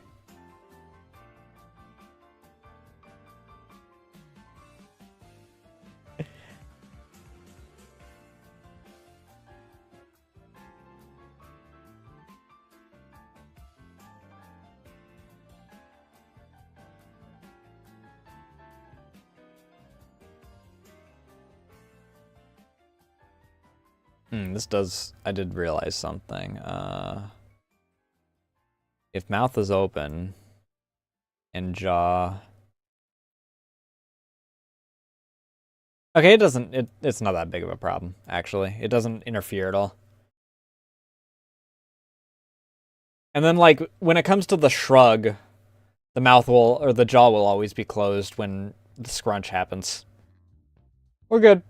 I did realize something. If mouth is open and jaw... Okay, it's not that big of a problem, actually. It doesn't interfere at all. And then, like, when it comes to the shrug, the the jaw will always be closed when the scrunch happens. We're good.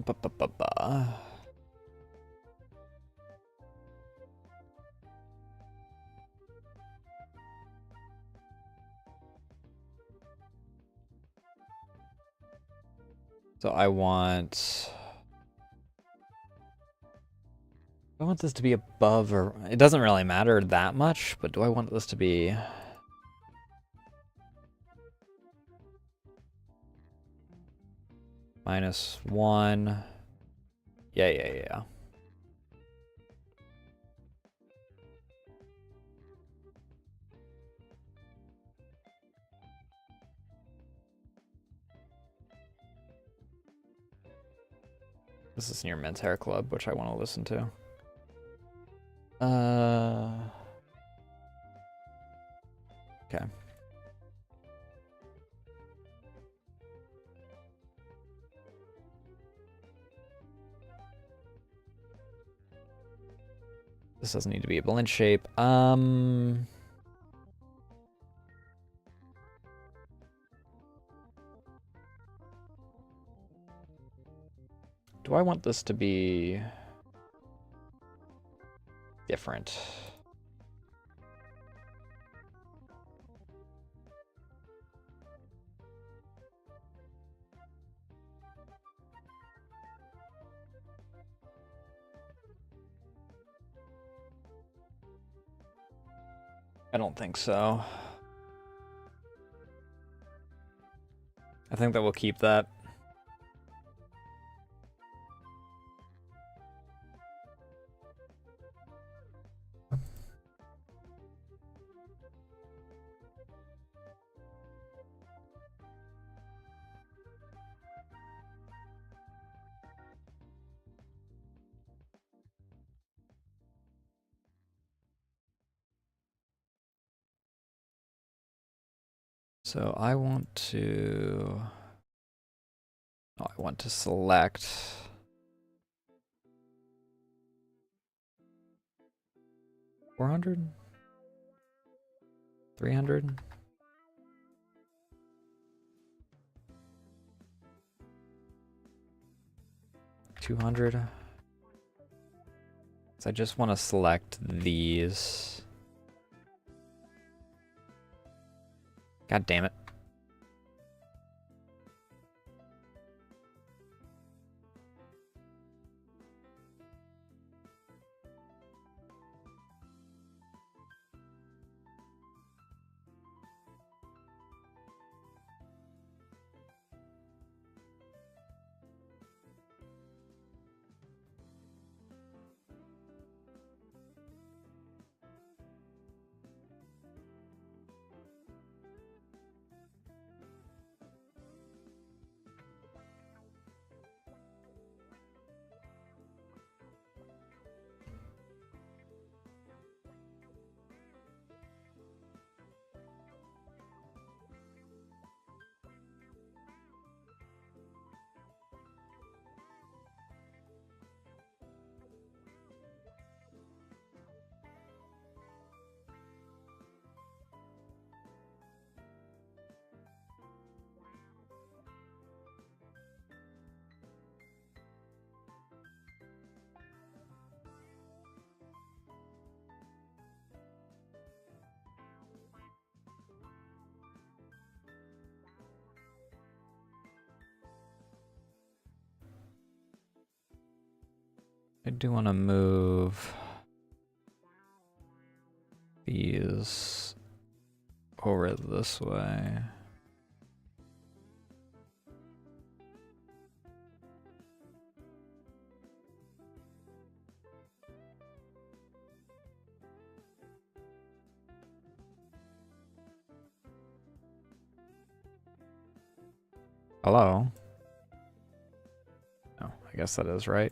Ba ba ba ba. So I want this to be above, or it doesn't really matter that much, but do I want this to be -1? Yeah. This is near Men's Hair Club, which I want to listen to. Okay. This doesn't need to be a blend shape. Do I want this to be different? I don't think so. I think that we'll keep that. So I want to... Oh, I want to select... 400? 300? 200? So I just want to select these. God damn it. I do want to move these over this way. Hello? Oh, I guess that is right.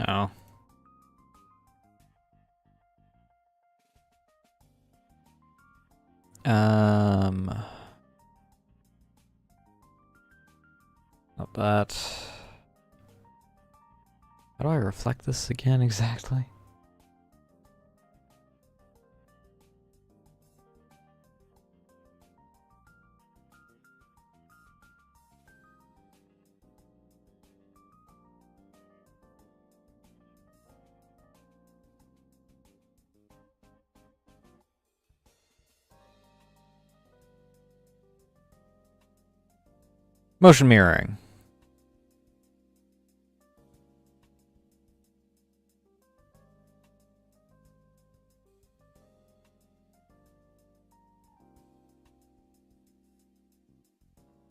Oh. Not that. How do I reflect this again exactly? Motion mirroring.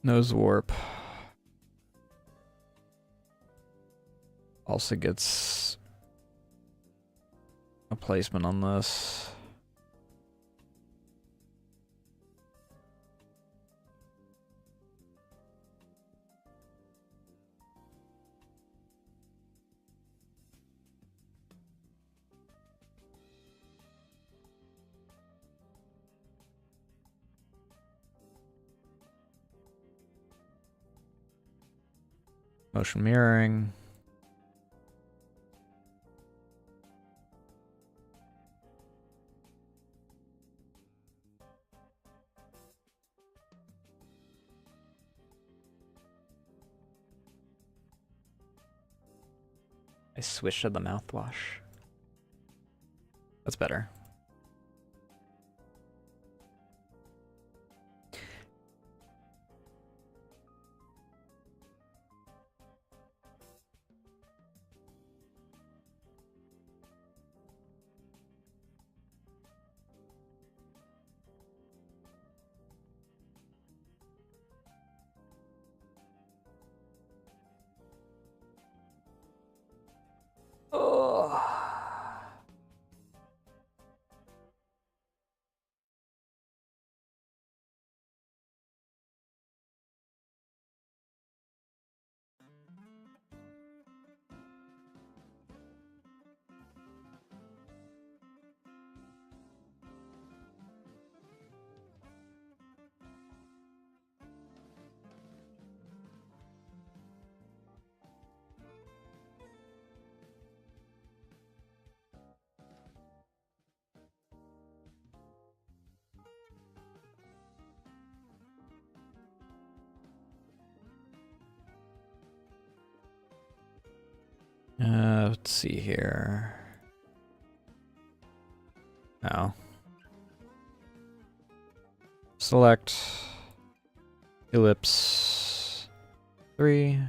Nose warp. Also gets a placement on this. Motion mirroring. I swish of the mouthwash. That's better. Oh. Let's see here. Oh. Select ellipse 3.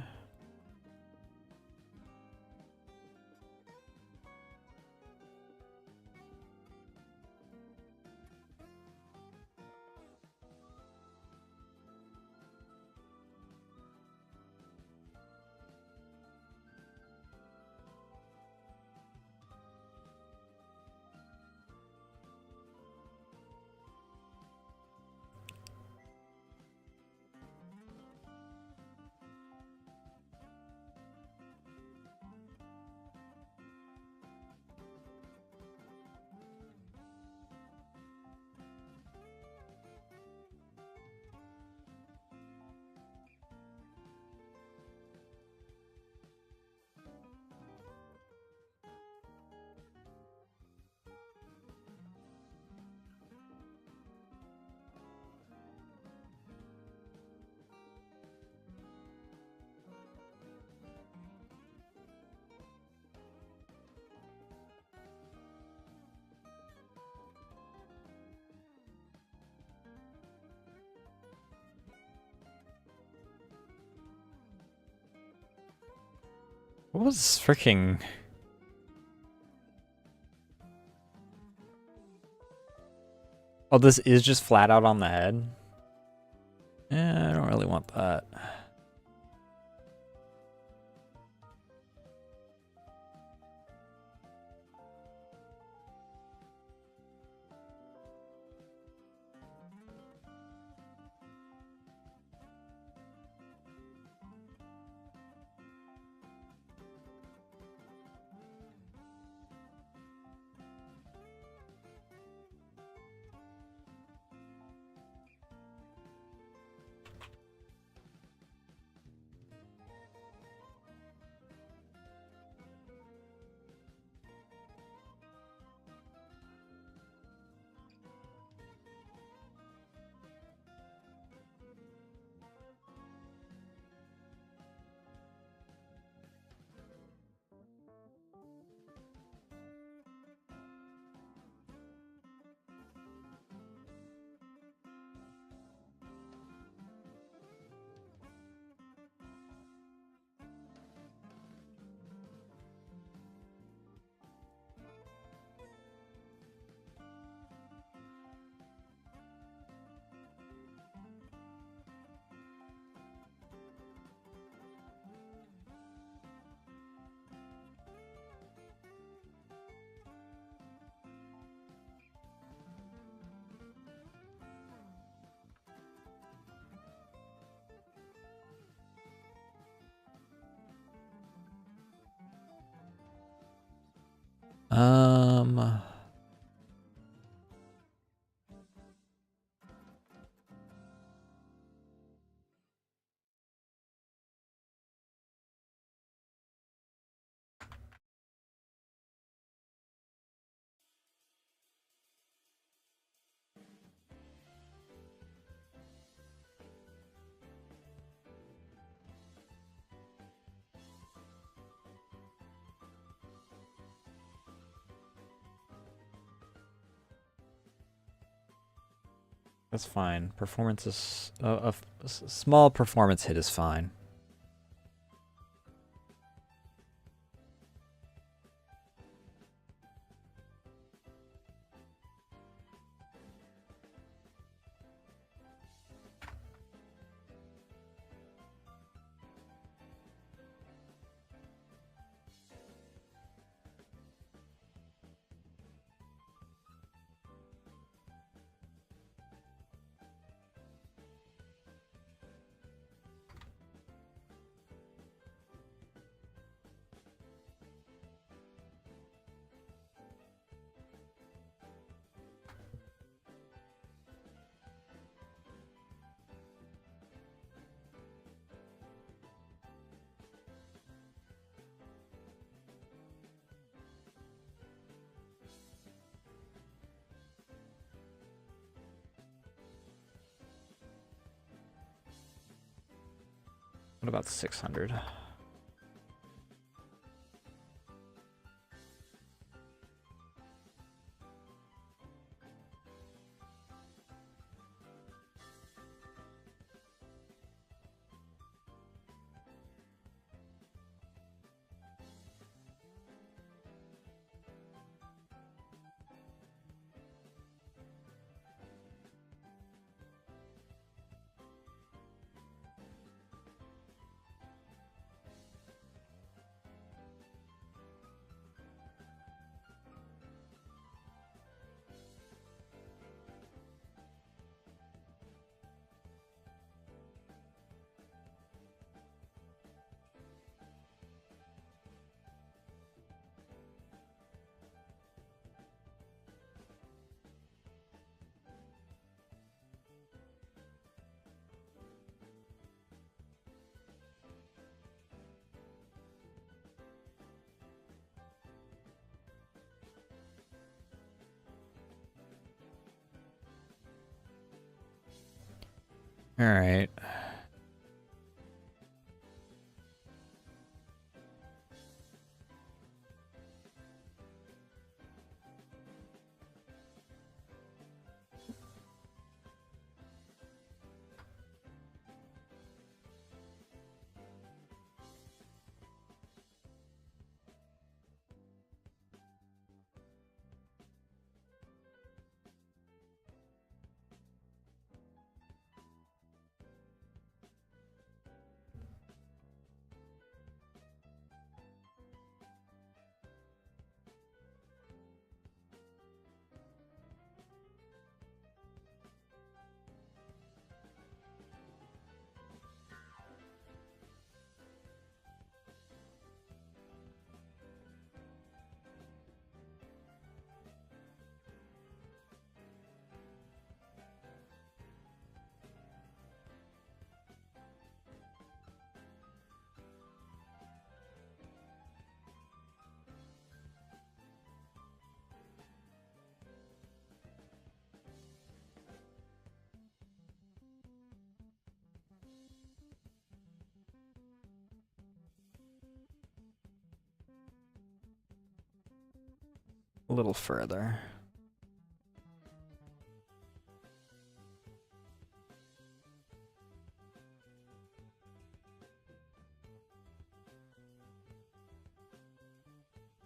What was freaking... Oh, this is just flat out on the head? Yeah, I don't really want that. Um... That's fine. Performance is... a small performance hit is fine. What about 600? All right. A little further.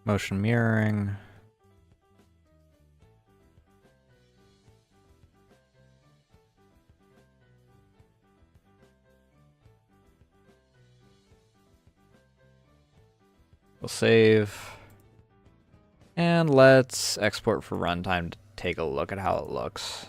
Motion mirroring. We'll save. And let's export for runtime to take a look at how it looks.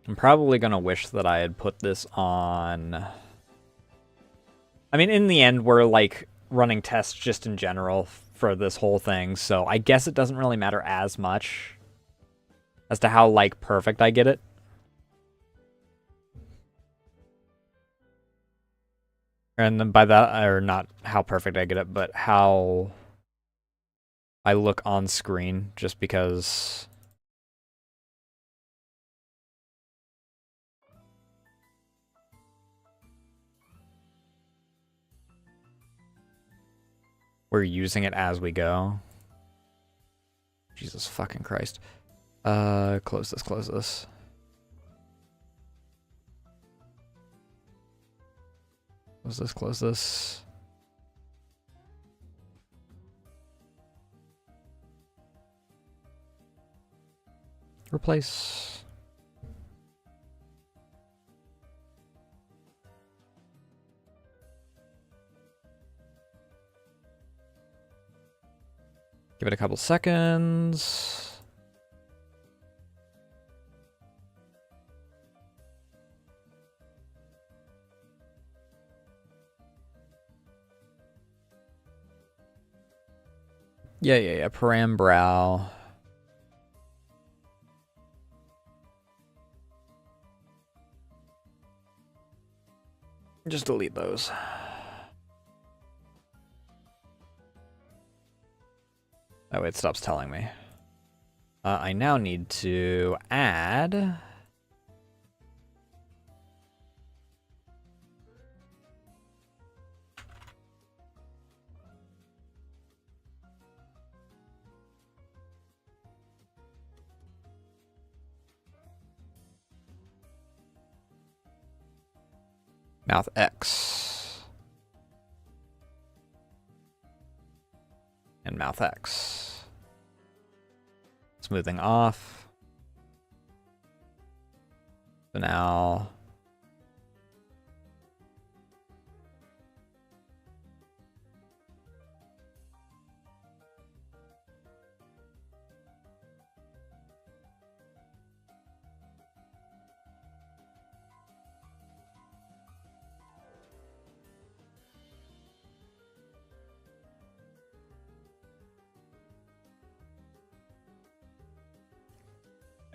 I'm probably gonna wish that I had put this on... I mean, in the end, we're, like, running tests just in general for this whole thing, so I guess it doesn't really matter as much as to how, like, perfect I get it. And then by that, or not how perfect I get it, but how I look on screen, just because... we're using it as we go. Jesus fucking Christ. Close this, close this. Close this, close this. Replace. Give it a couple seconds. Yeah. Param brow. Just delete those. That way it stops telling me. I now need to add... mouth X. And mouth X. Smoothing off. So now...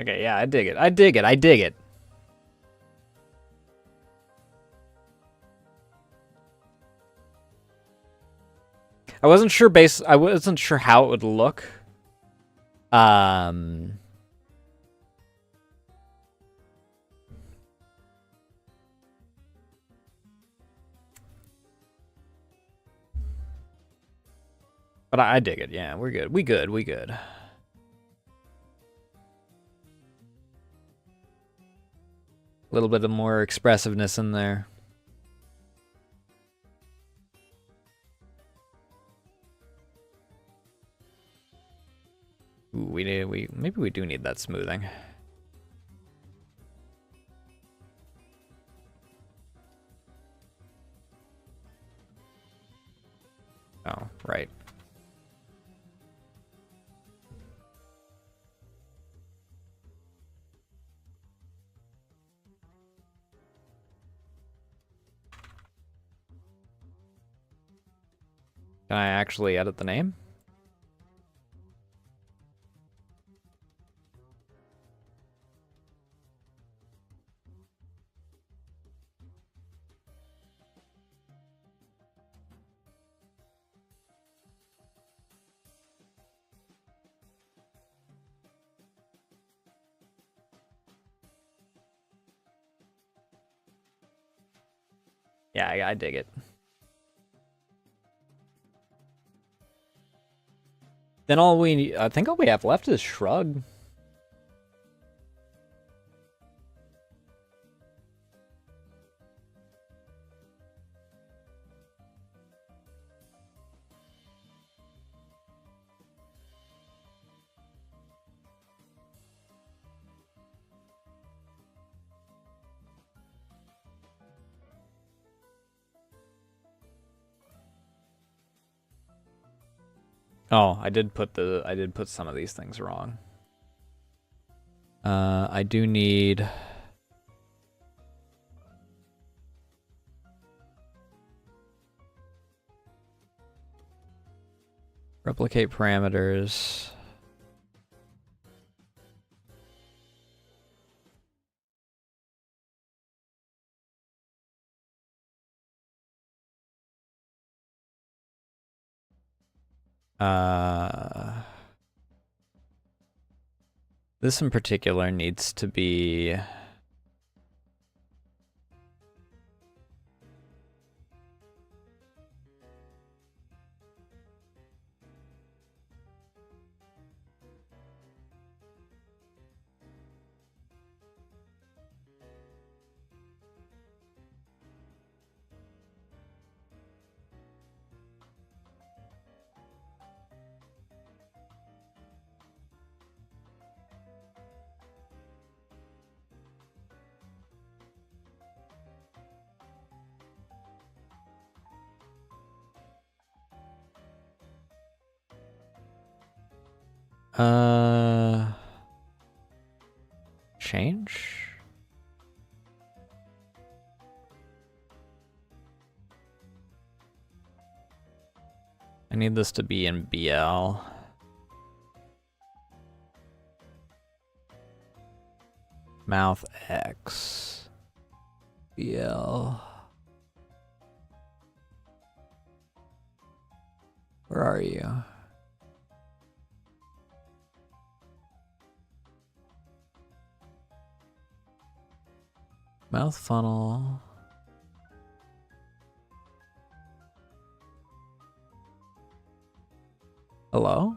okay, yeah, I dig it. I dig it. I dig it. I wasn't sure how it would look. But I dig it. Yeah, we're good. We good. We good. A little bit of more expressiveness in there. Ooh, maybe we do need that smoothing. Oh, right. Can I actually edit the name? Yeah, I dig it. Then I think all we have left is shrug. Oh, I did put some of these things wrong. I do need Replicate parameters. This in particular needs to be change? I need this to be in BL. Mouth X. BL. Where are you? Mouth funnel. Hello?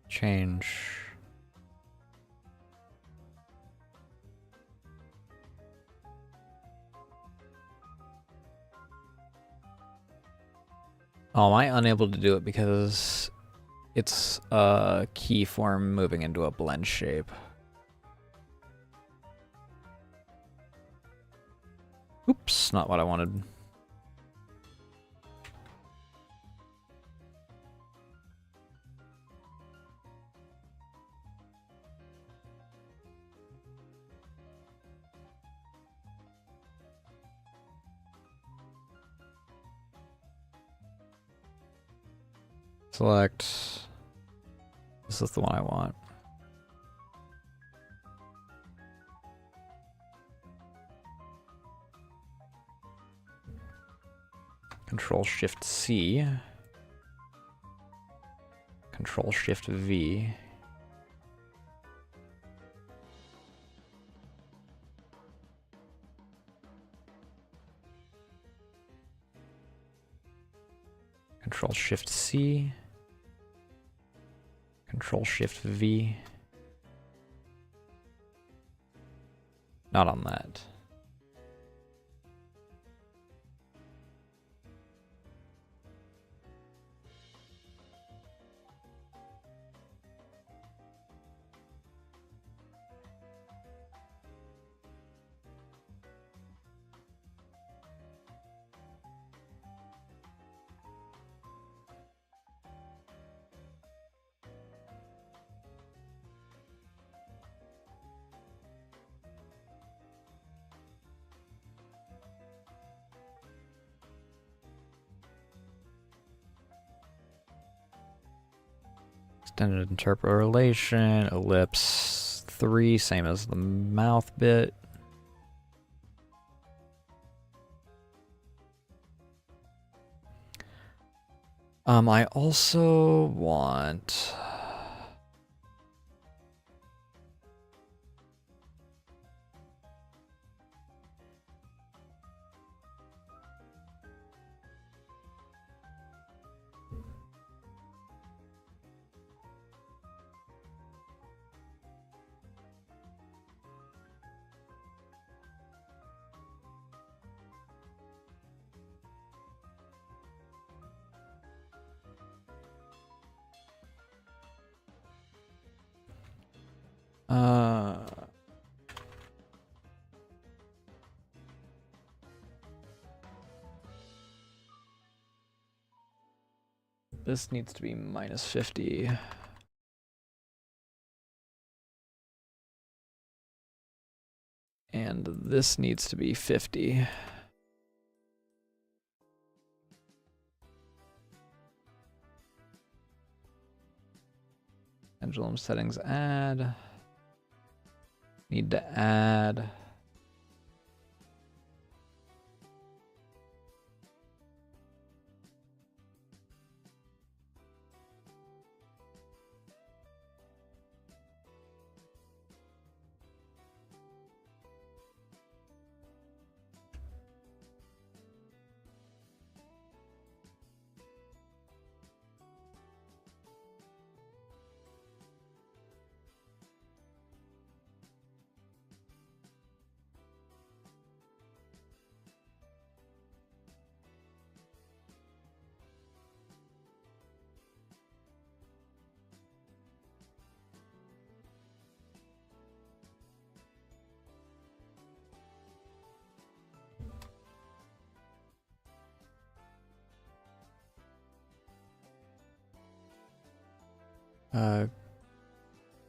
Change. Oh, am I unable to do it because it's a key form moving into a blend shape? Oops, not what I wanted. Select. This is the one I want. Control Shift C. Control Shift V. Control Shift C. Control Shift V. Not on that. Extended interpolation, ellipse 3, same as the mouth bit. I also want... This needs to be minus 50. And this needs to be 50. Pendulum settings add. Need to add.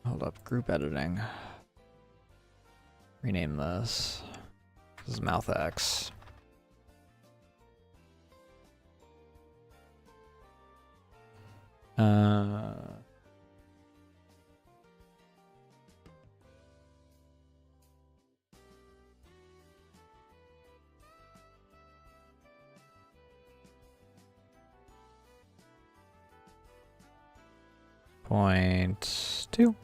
Hold up, group editing. Rename this. This is mouth X. Point 2.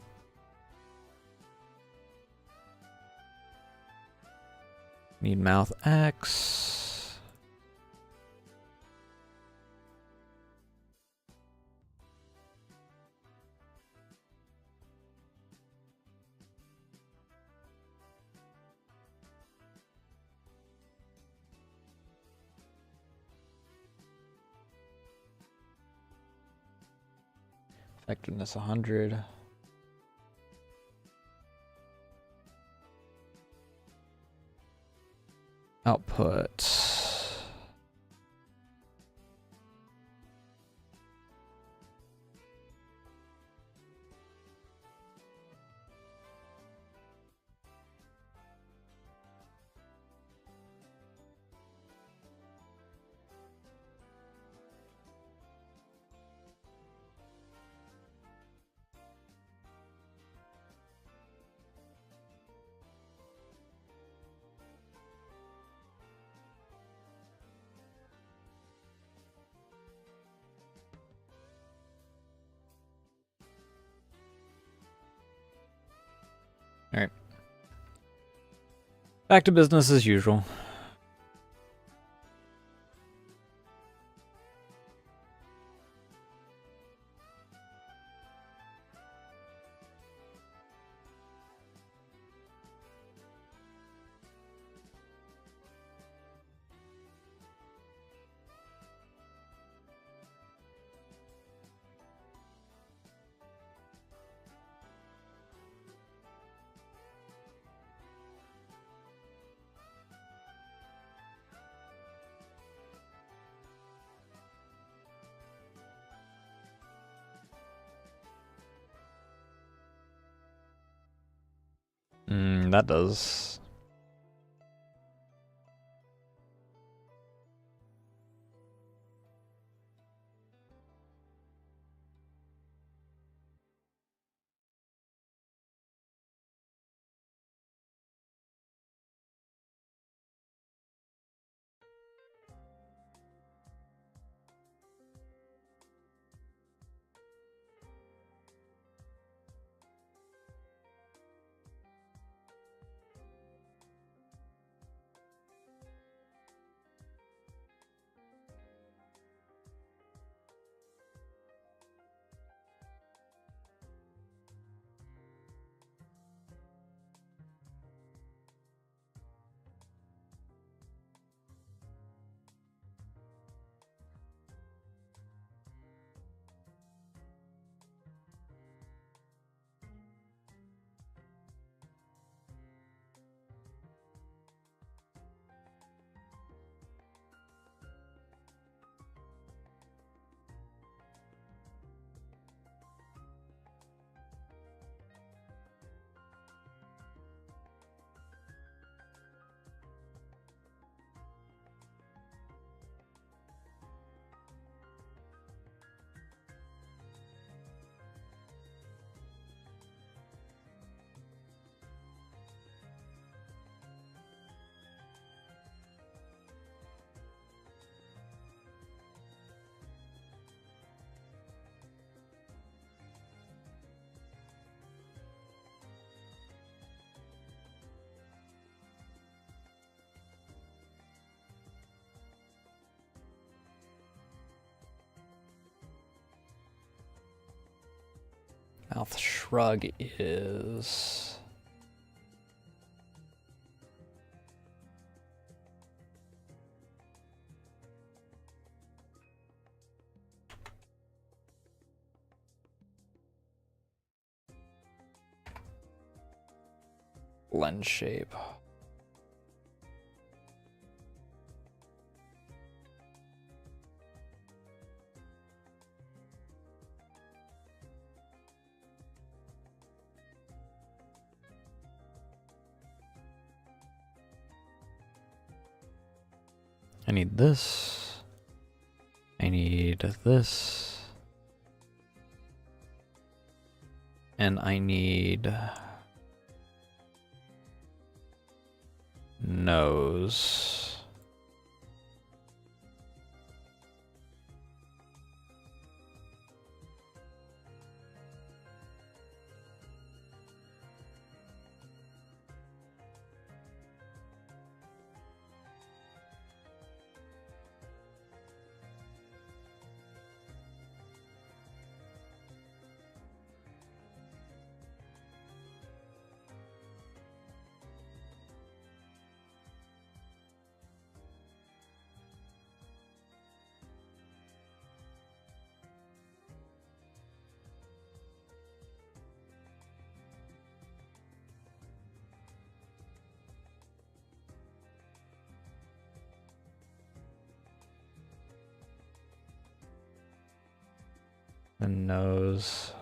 Need mouth X. Effectiveness 100. Output. All right. Back to business as usual. That does. Mouth shrug is... lens shape. I need this. I need this. And I need nose. The nose.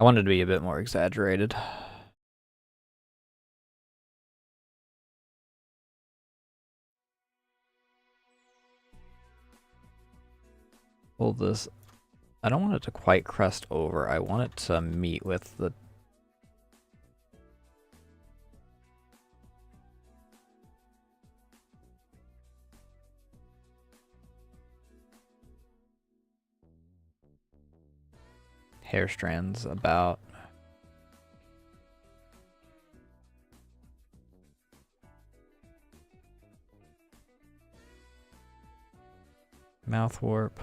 I wanted to be a bit more exaggerated. Hold this. I don't want it to quite crest over. I want it to meet with the... hair strands about. Mouth warp.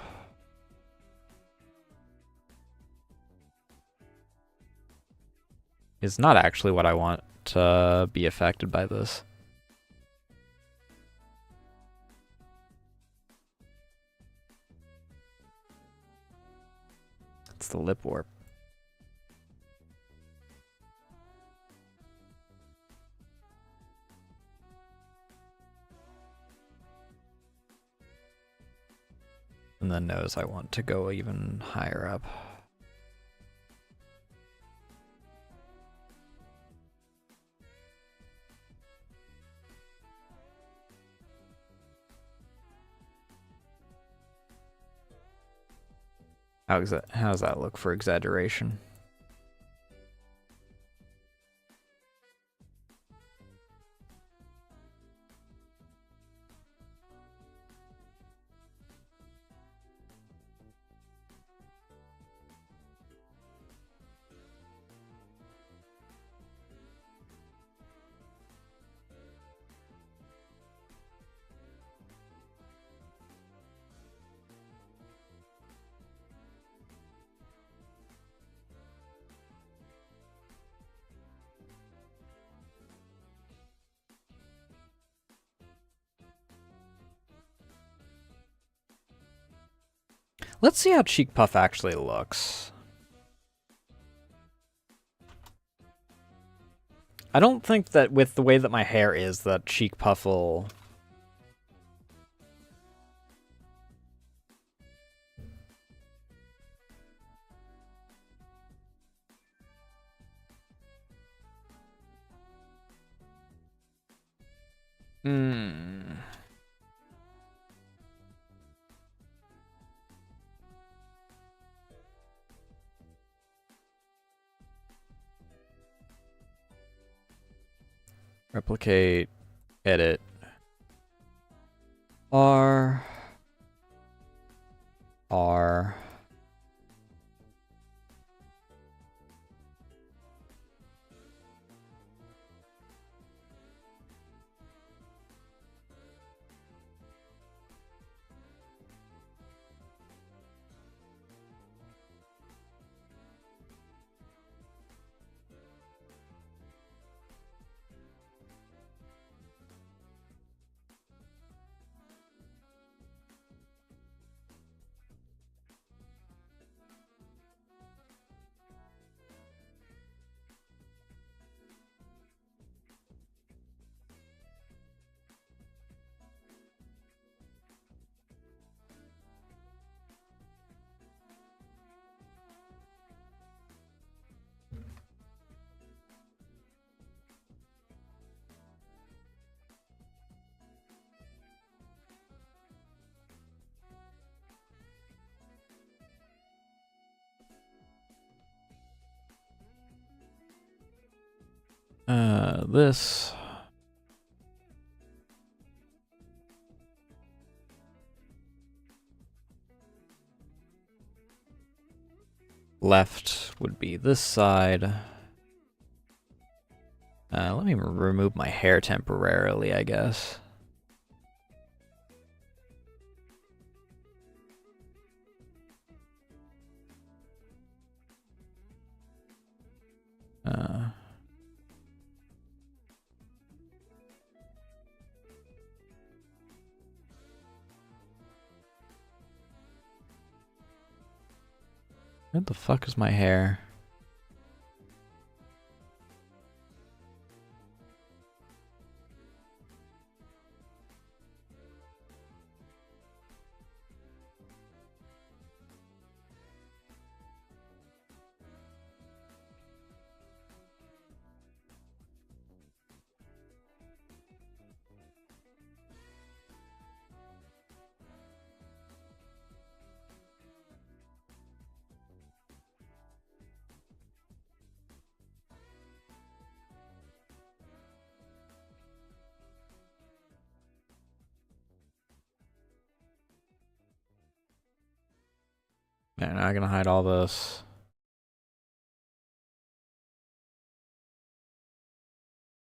Is not actually what I want to be affected by this. It's the lip warp. And the nose I want to go even higher up. How does that look for exaggeration? Let's see how cheek puff actually looks. I don't think that with the way that my hair is, that cheek puff will... Replicate Edit. R. R. This. Left would be this side. Let me remove my hair temporarily, I guess. Where the fuck is my hair? Yeah, now I'm gonna hide all this.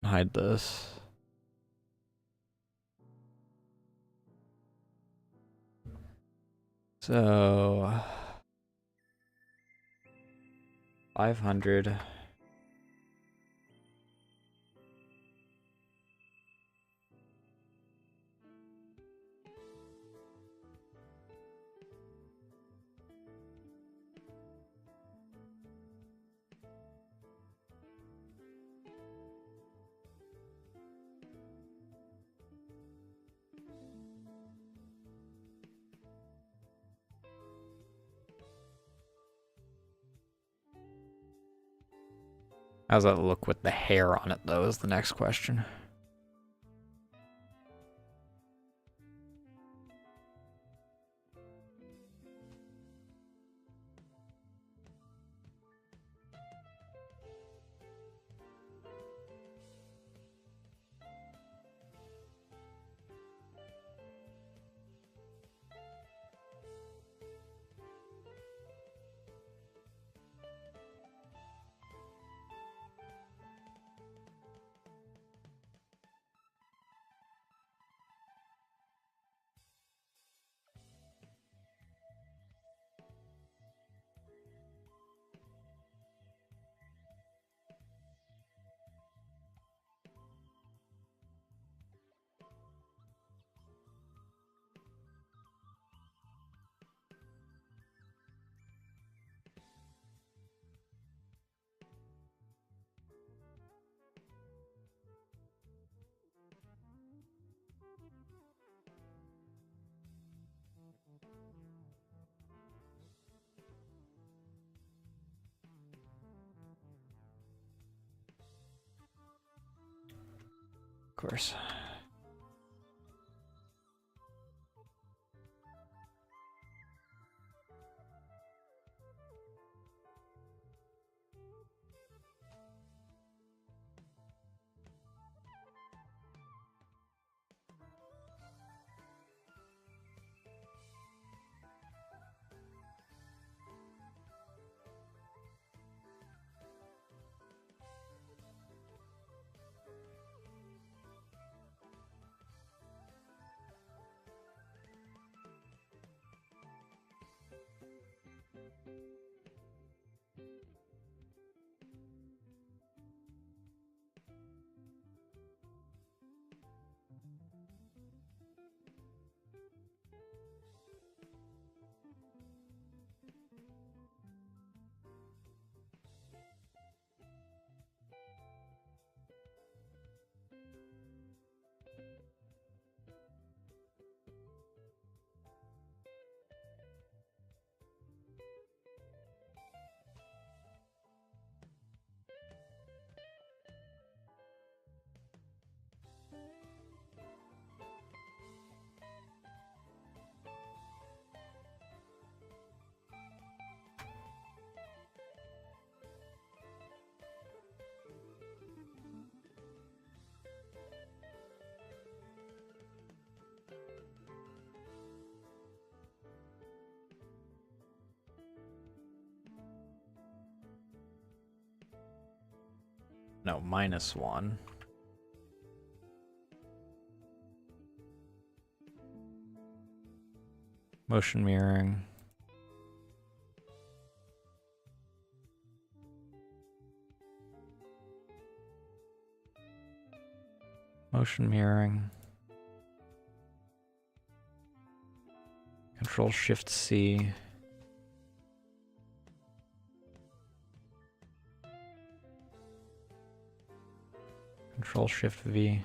Hide this. So 500. How's that look with the hair on it, though, is the next question. Of course. No, -1. Motion mirroring. Motion mirroring. Control Shift C. Control Shift V.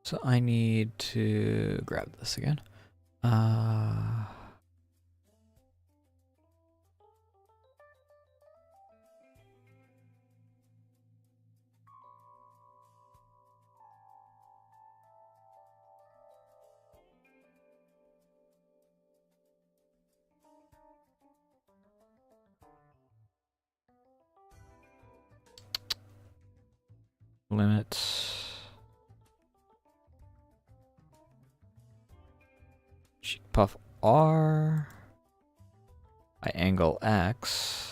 So I need to grab this again. Limit. Cheek puff R. I angle X.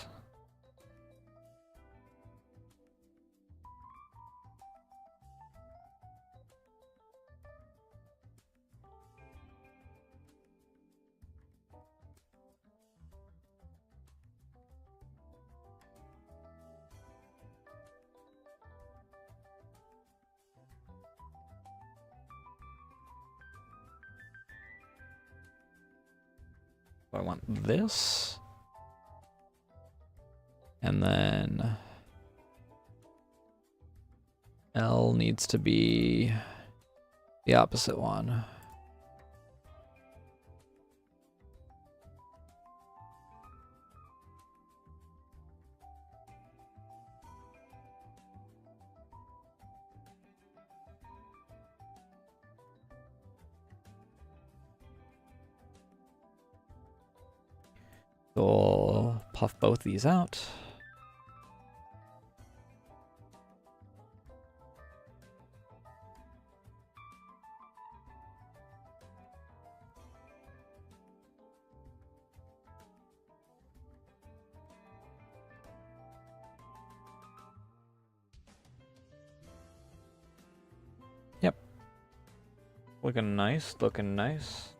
I want this. And then L needs to be the opposite one. So we'll puff both these out. Yep. Looking nice, looking nice.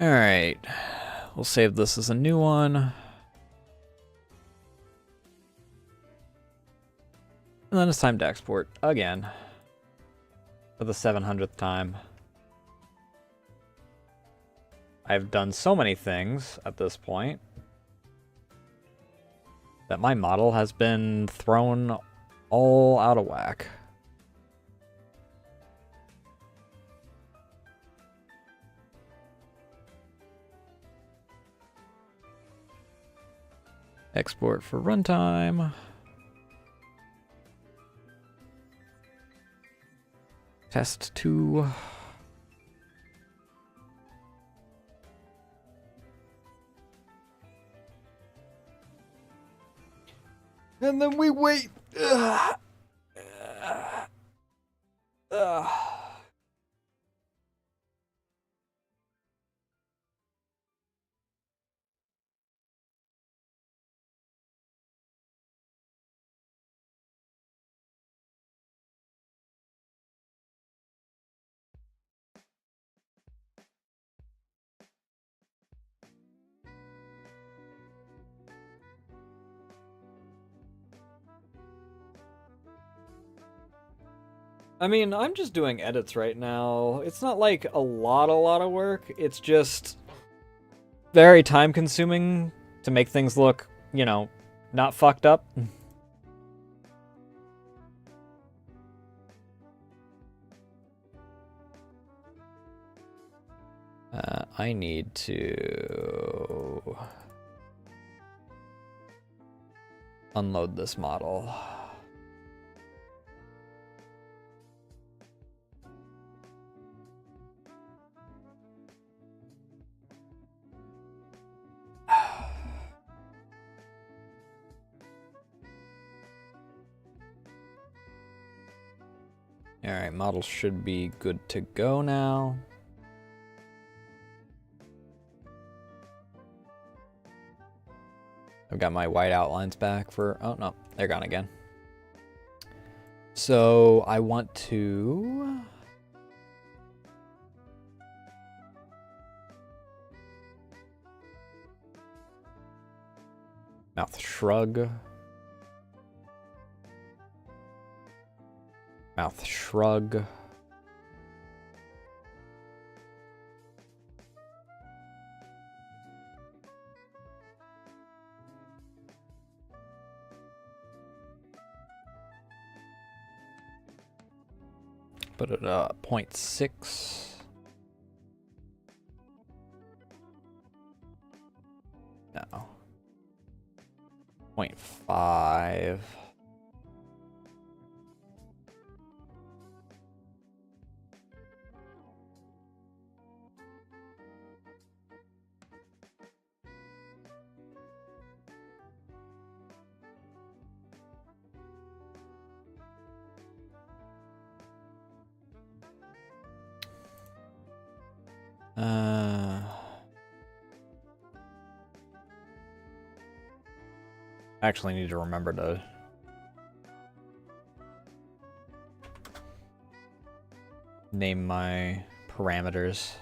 Alright, we'll save this as a new one. And then it's time to export again. For the 700th time. I've done so many things at this point that my model has been thrown all out of whack. Export for runtime. Test 2. And then we wait. I mean, I'm just doing edits right now. It's not like a lot of work. It's just very time consuming to make things look, you know, not fucked up. I need to unload this model. Alright, model should be good to go now. I've got my white outlines back for... Oh, no. They're gone again. So, I want to... Mouth shrug. Mouth shrug. Put it at 0.6. No. 0.5. I actually need to remember to name my parameters.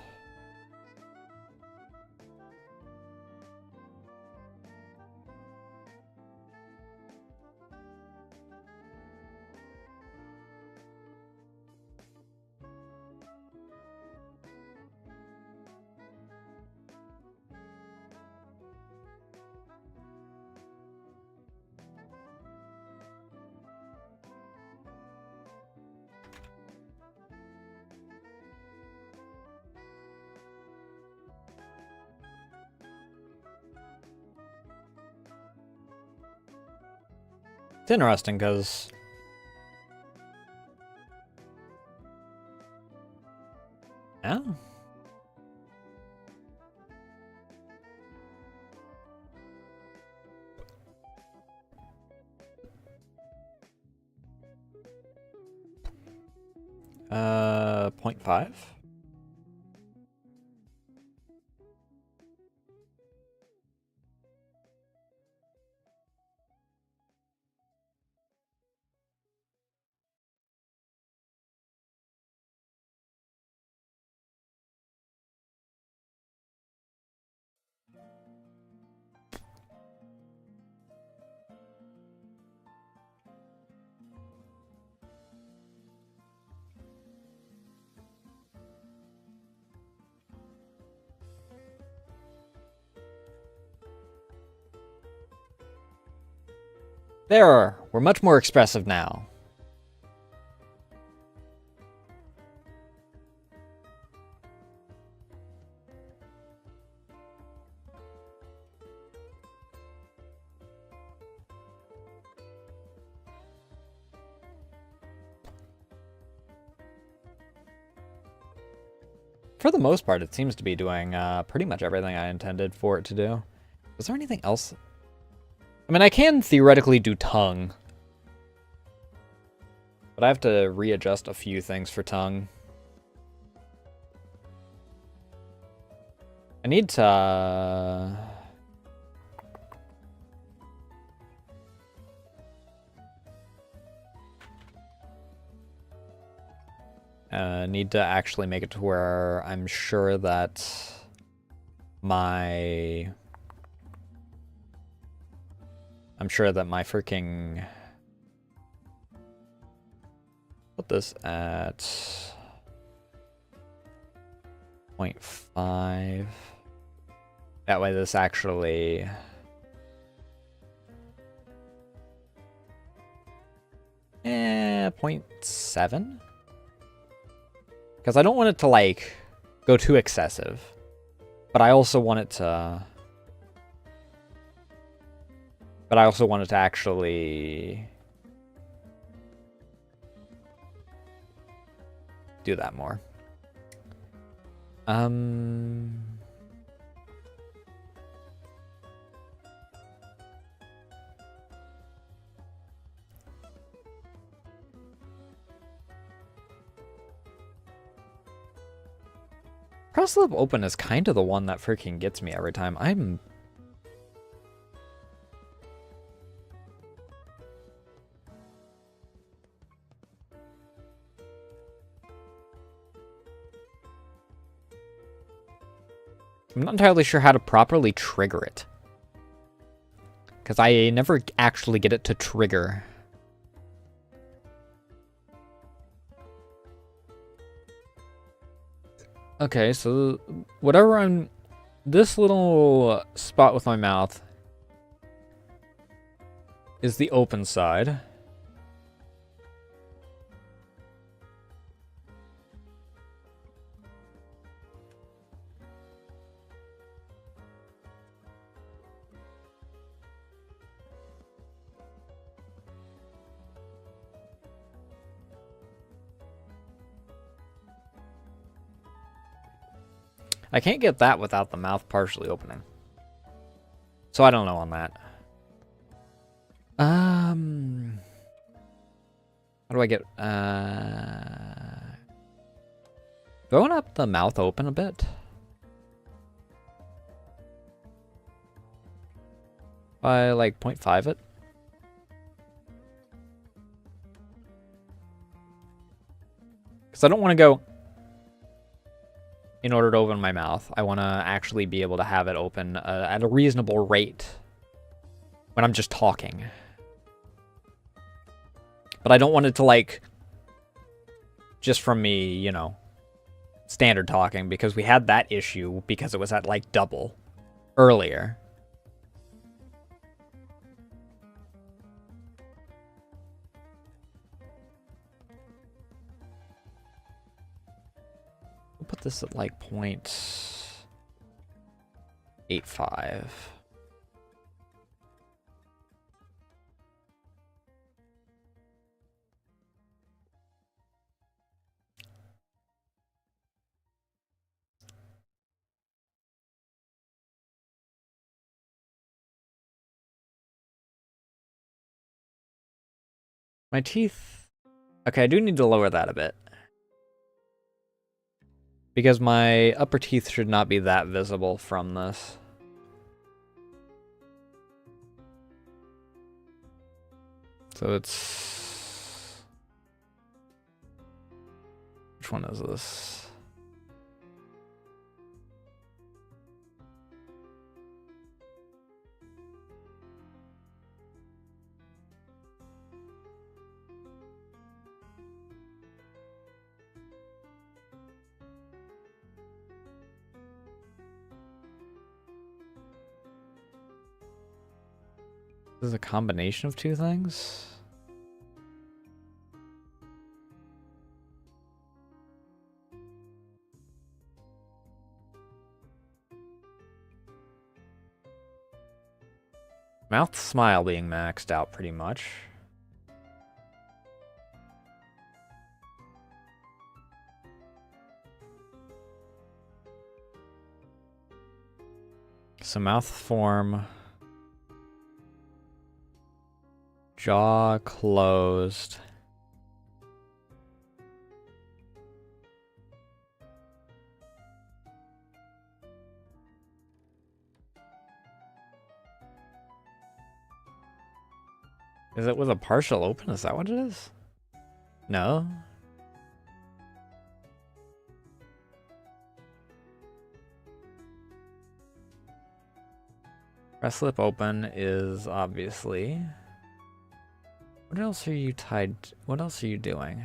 It's interesting because yeah. 0.5. There, we're much more expressive now. For the most part, it seems to be doing pretty much everything I intended for it to do. Is there anything else? I mean, I can theoretically do tongue. But I have to readjust a few things for tongue. I need to... need to actually make it to where I'm sure that my... freaking... Put this at 0.5. That way this actually... 0.7? Because I don't want it to, like, go too excessive. But I also want it to... But I also want it to actually... do that more. Cross lip open is kind of the one that freaking gets me every time. I'm not entirely sure how to properly trigger it. Because I never actually get it to trigger. Okay, so whatever I'm... This little spot with my mouth is the open side. I can't get that without the mouth partially opening. So I don't know on that. How do I get... Do I want to have the mouth open a bit? By, like, 0.5 it? Because I don't want to go... In order to open my mouth, I want to actually be able to have it open at a reasonable rate when I'm just talking. But I don't want it to, like, just from me, you know, standard talking, because we had that issue because it was at, like, double earlier. Put this at like 0.85. My teeth... Okay, I do need to lower that a bit. Because my upper teeth should not be that visible from this. So it's... Which one is this? This is a combination of two things? Mouth smile being maxed out pretty much. So mouth form, jaw closed. Is it with a partial open? Is that what it is? No. Press lip open is obviously. What else are you tied? What else are you doing?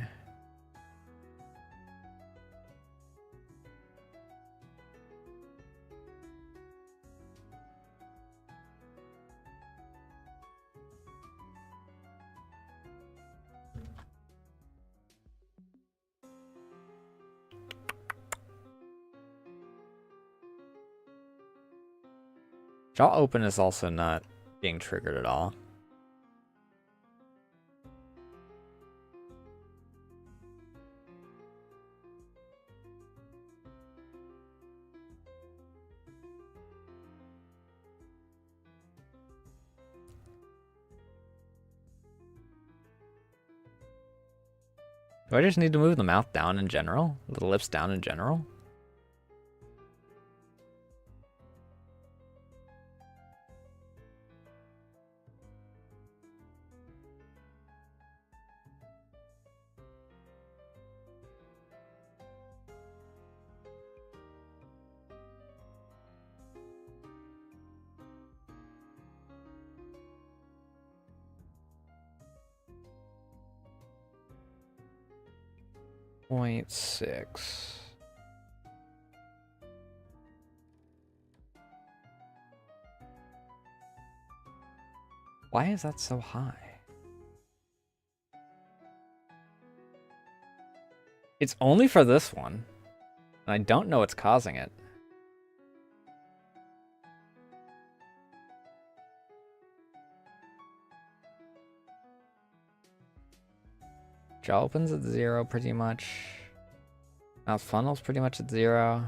Jaw open is also not being triggered at all. Do I just need to move the mouth down in general? The lips down in general? .6. Why is that so high? It's only for this one. And I don't know what's causing it. Jaw opens at 0 pretty much. Mouth funnel's pretty much at 0.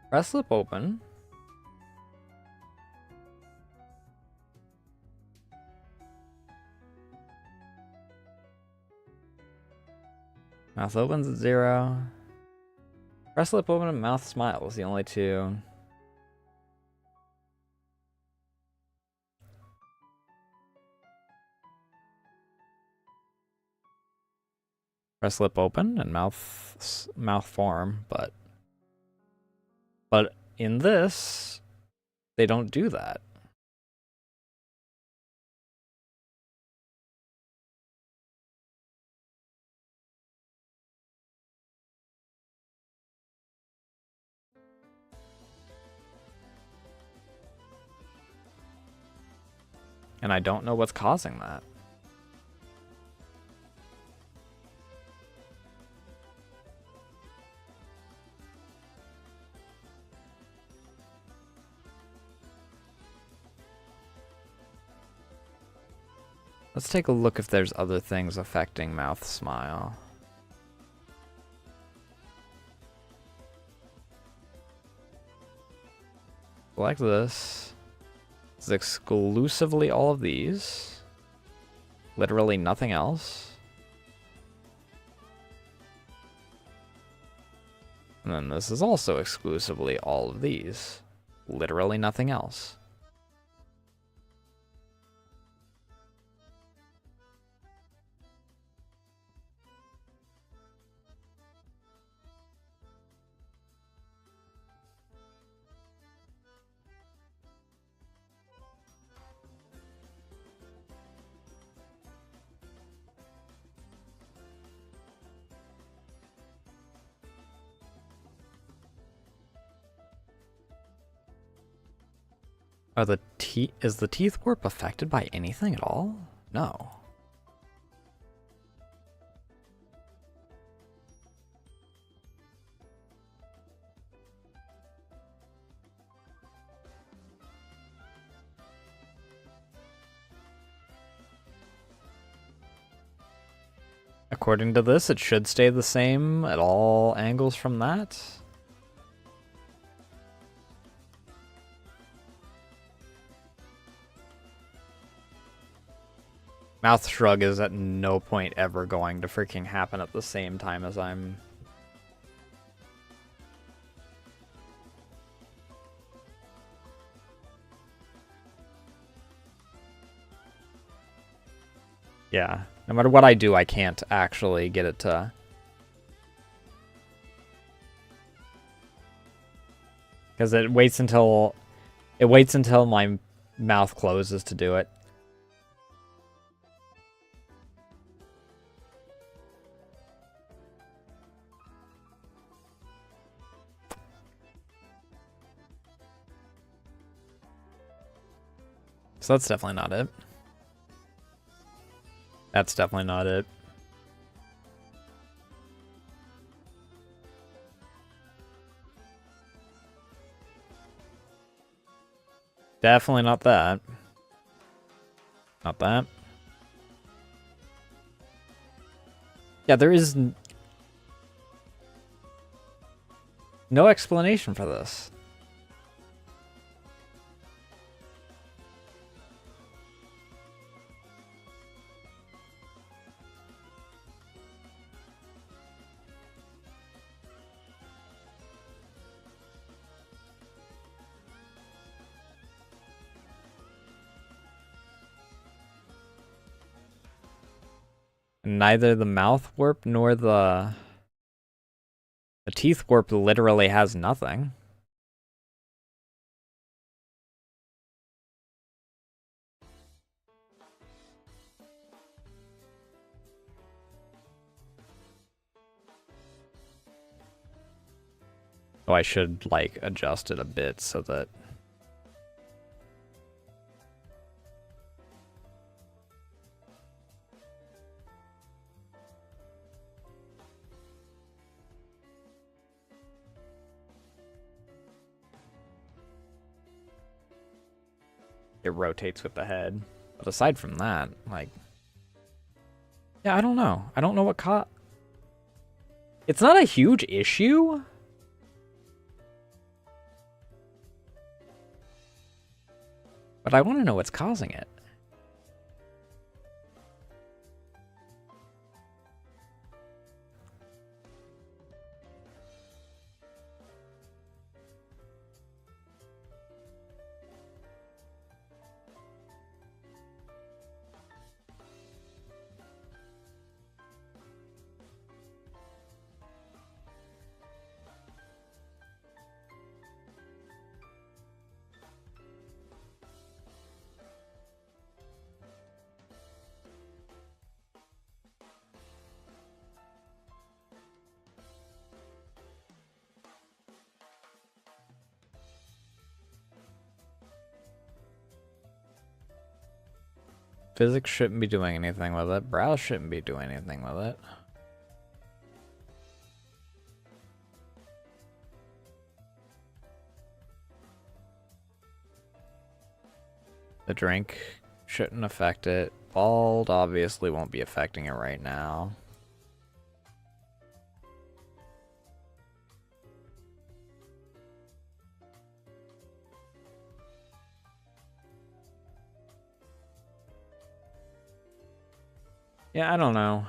Press lip open. Mouth opens at 0. Press lip open and mouth smiles, the only two. Press lip open and mouth form, but in this, they don't do that. And I don't know what's causing that. Let's take a look if there's other things affecting mouth smile. Select this. It's exclusively all of these. Literally nothing else. And then this is also exclusively all of these. Literally nothing else. Are the is the teeth warp affected by anything at all? No. According to this, it should stay the same at all angles from that. Mouth shrug is at no point ever going to freaking happen at the same time as I'm... Yeah. No matter what I do, I can't actually get it to... Because it waits until my mouth closes to do it. So that's definitely not it. That's definitely not it. Definitely not that. Not that. Yeah, there is no explanation for this. Neither the mouth warp nor the teeth warp literally has nothing. Oh, I should, like, adjust it a bit so that... it rotates with the head. But aside from that, like... Yeah, I don't know. I don't know what It's not a huge issue. But I want to know what's causing it. Physics shouldn't be doing anything with it. Browse shouldn't be doing anything with it. The drink shouldn't affect it. Bald obviously won't be affecting it right now. Yeah, I don't know.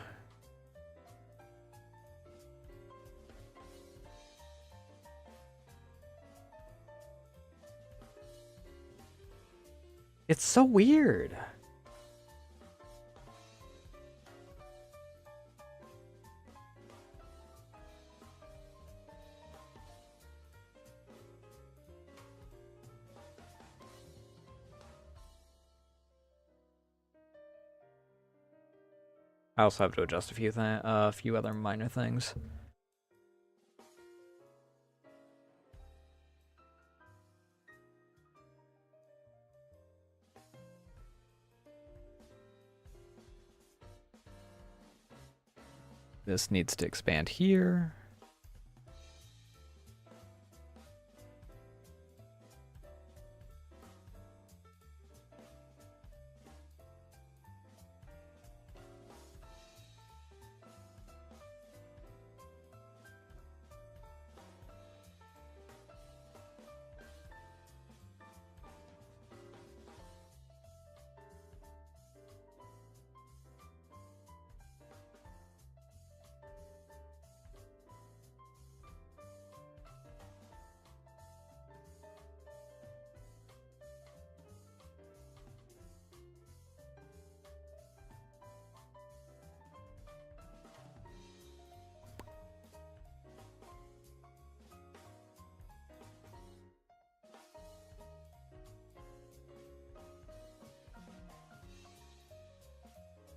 It's so weird. I also have to adjust a few other minor things. This needs to expand here.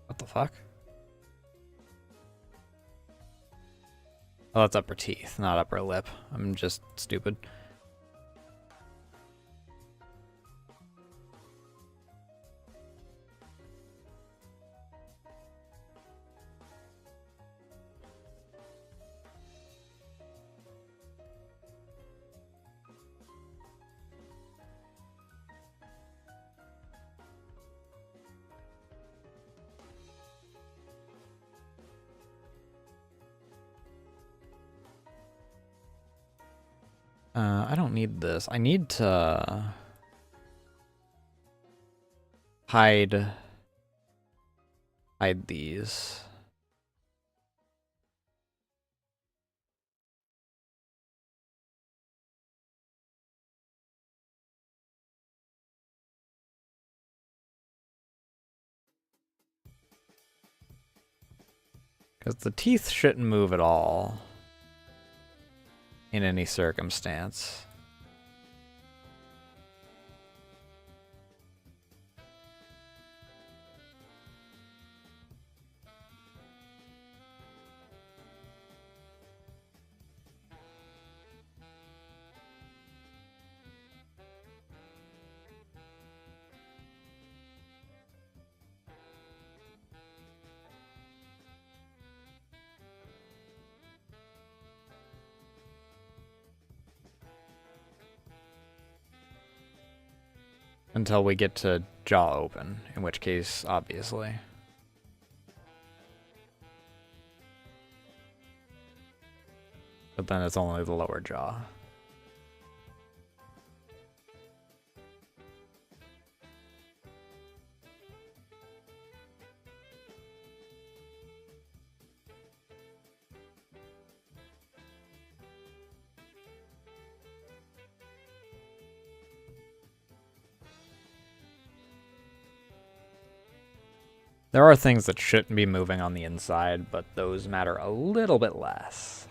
What the fuck? Oh, that's upper teeth, not upper lip. I'm just stupid. I don't need this. I need to hide these. Because the teeth shouldn't move at all in any circumstance. Until we get to jaw open, in which case, obviously. But then it's only the lower jaw. There are things that shouldn't be moving on the inside, but those matter a little bit less.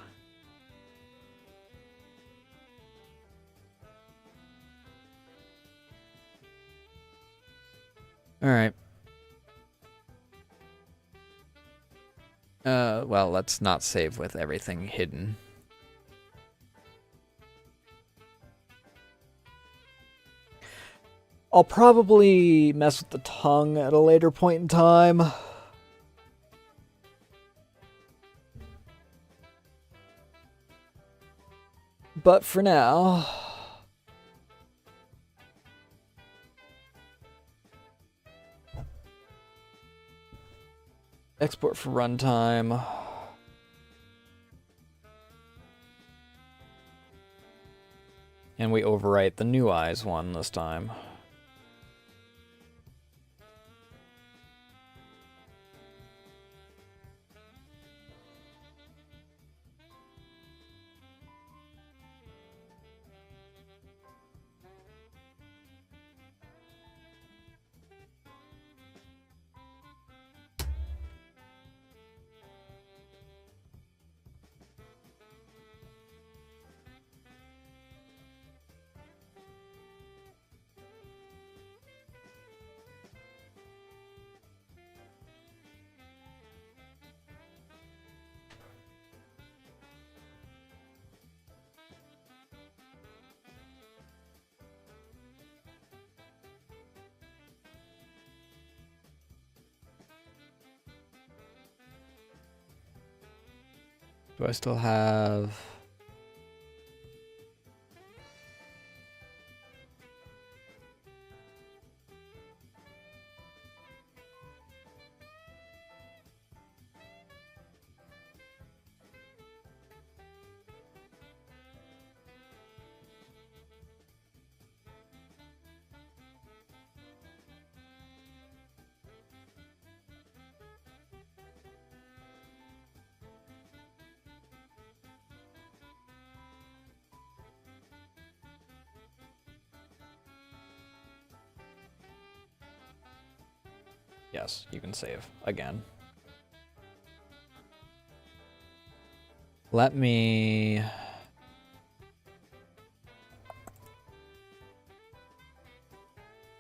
Alright. Well, let's not save with everything hidden. I'll probably mess with the tongue at a later point in time. But for now... Export for runtime. And we overwrite the new eyes one this time. Do I still have... Yes, you can save again. Let me...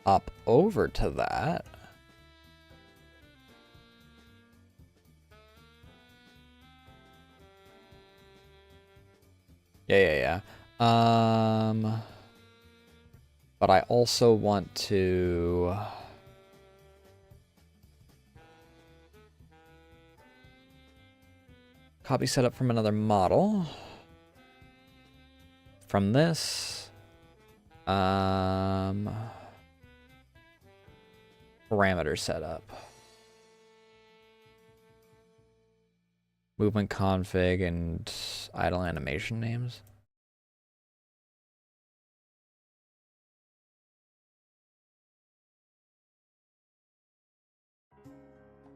up over to that. Yeah. But I also want to... copy setup from another model. From this. Parameter setup. Movement config and idle animation names.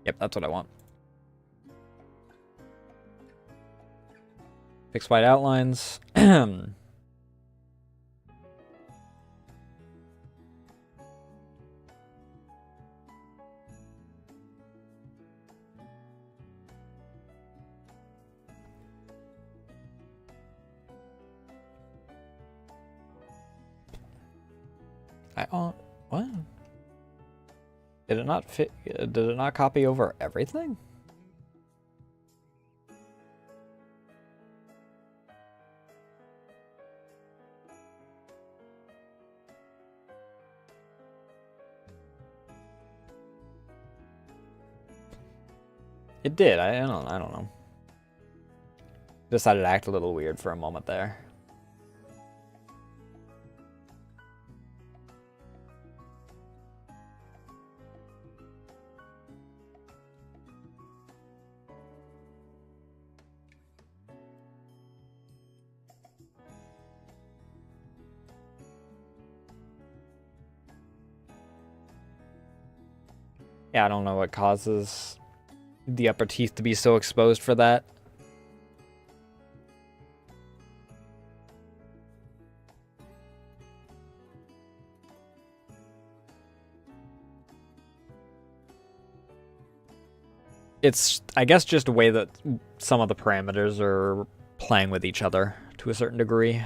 Yep, that's what I want. Fixed white outlines. What? Did it not fit? Did it not copy over everything? It did. I don't know. Decided to act a little weird for a moment there. Yeah, I don't know what causes the upper teeth to be so exposed for that. It's, I guess, just a way that some of the parameters are playing with each other to a certain degree.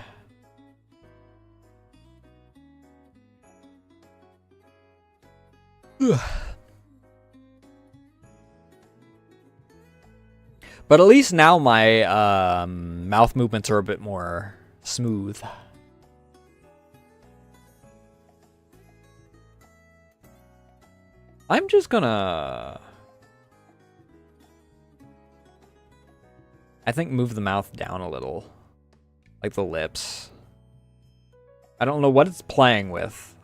Ugh. But at least now my mouth movements are a bit more smooth. I'm just gonna... I think move the mouth down a little. Like the lips. I don't know what it's playing with.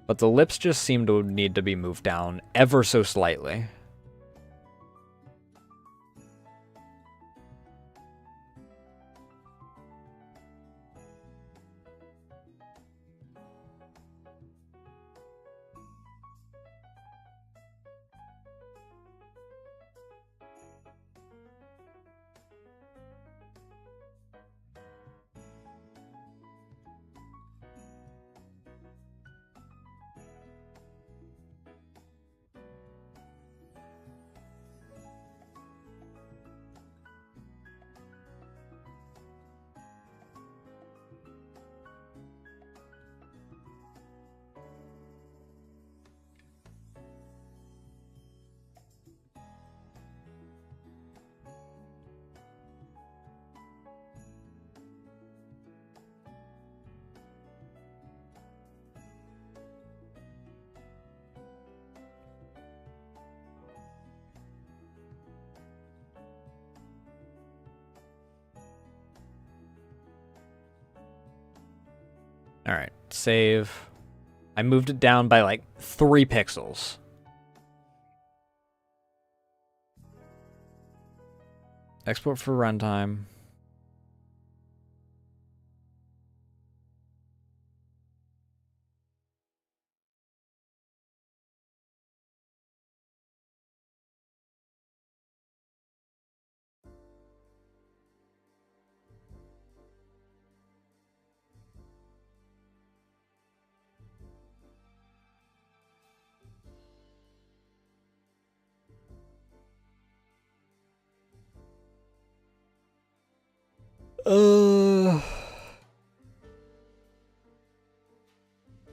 But the lips just seem to need to be moved down ever so slightly. save. I moved it down by like 3 pixels. Export for runtime.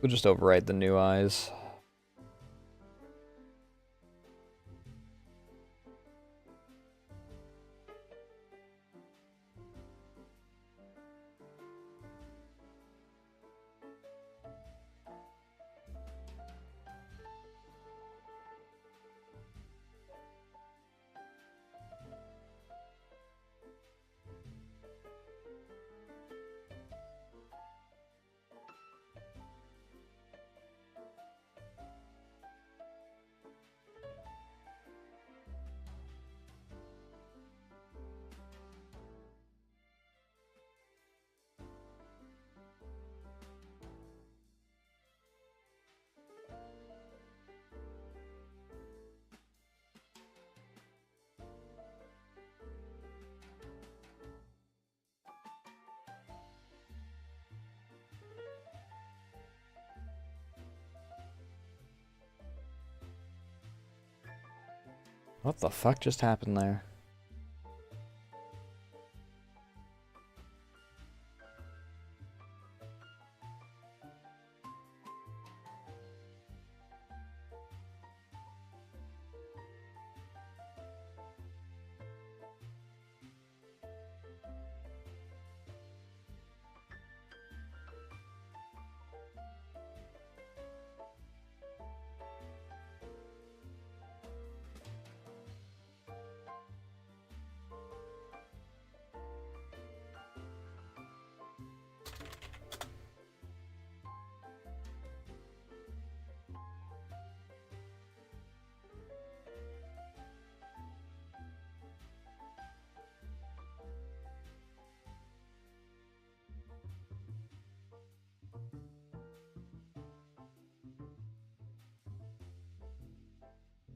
We'll just overwrite the new eyes. What the fuck just happened there?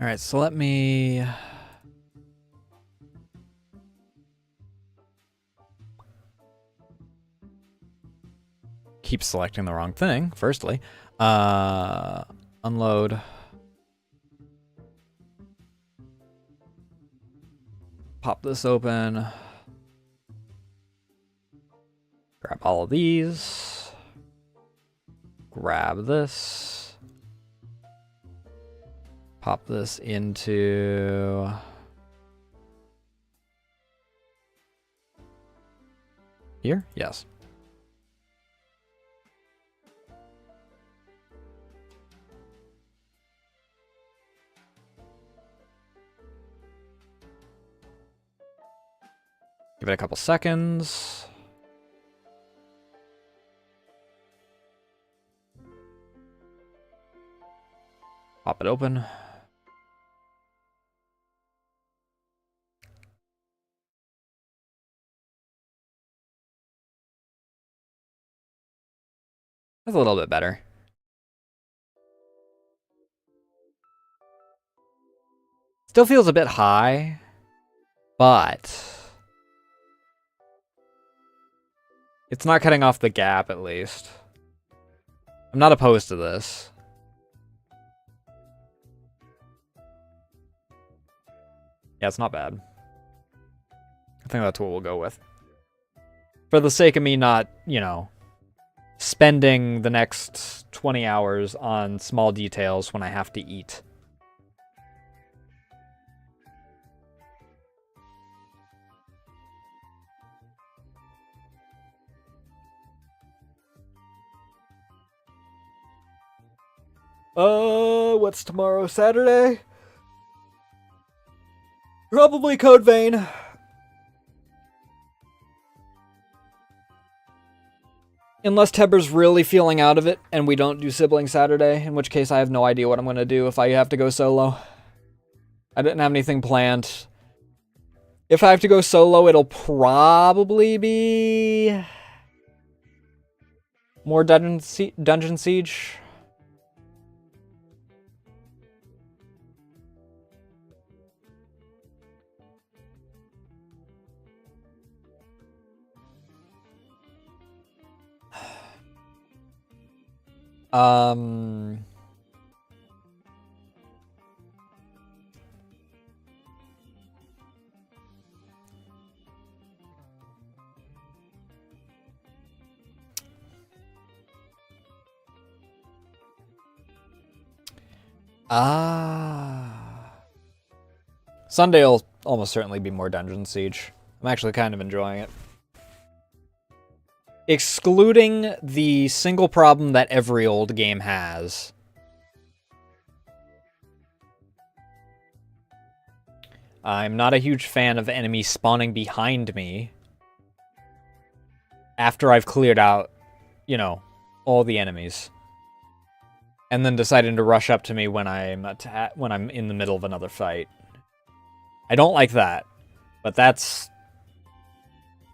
All right, so let me keep selecting the wrong thing, firstly. Unload. Pop this open. Grab all of these. Grab this. Pop this into here? Yes. Give it a couple seconds. Pop it open. That's a little bit better. Still feels a bit high, but it's not cutting off the gap, at least. I'm not opposed to this. Yeah, it's not bad. I think that's what we'll go with. For the sake of me not, you know, spending the next 20 hours on small details when I have to eat. What's tomorrow? Saturday? Probably Code Vein. Unless Tebber's really feeling out of it and we don't do Sibling Saturday, in which case I have no idea what I'm going to do if I have to go solo. I didn't have anything planned. If I have to go solo, it'll probably be more Dungeon Siege. Sunday will almost certainly be more Dungeon Siege. I'm actually kind of enjoying it. Excluding the single problem that every old game has. I'm not a huge fan of enemies spawning behind me after I've cleared out, you know, all the enemies. And then deciding to rush up to me when I'm in the middle of another fight. I don't like that, but that's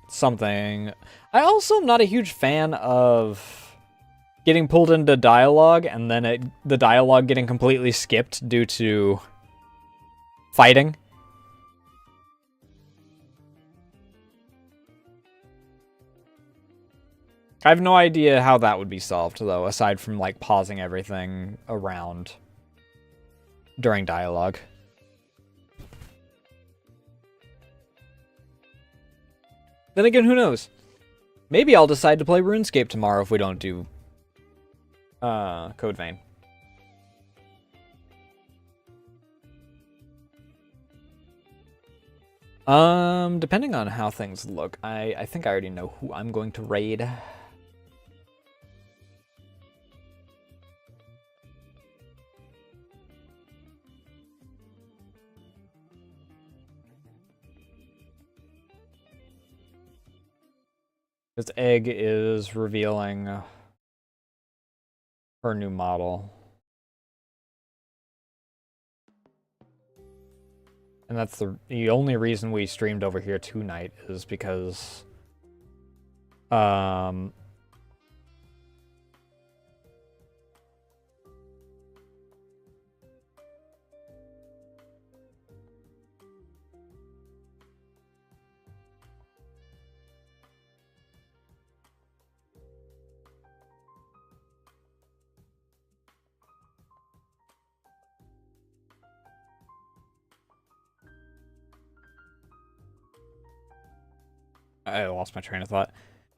something. I also am not a huge fan of getting pulled into dialogue and then the dialogue getting completely skipped due to fighting. I have no idea how that would be solved, though, aside from, like, pausing everything around during dialogue. Then again, who knows? Maybe I'll decide to play RuneScape tomorrow if we don't do Code Vein. Depending on how things look, I think I already know who I'm going to raid. This Egg is revealing her new model. And that's the only reason we streamed over here tonight is because I lost my train of thought.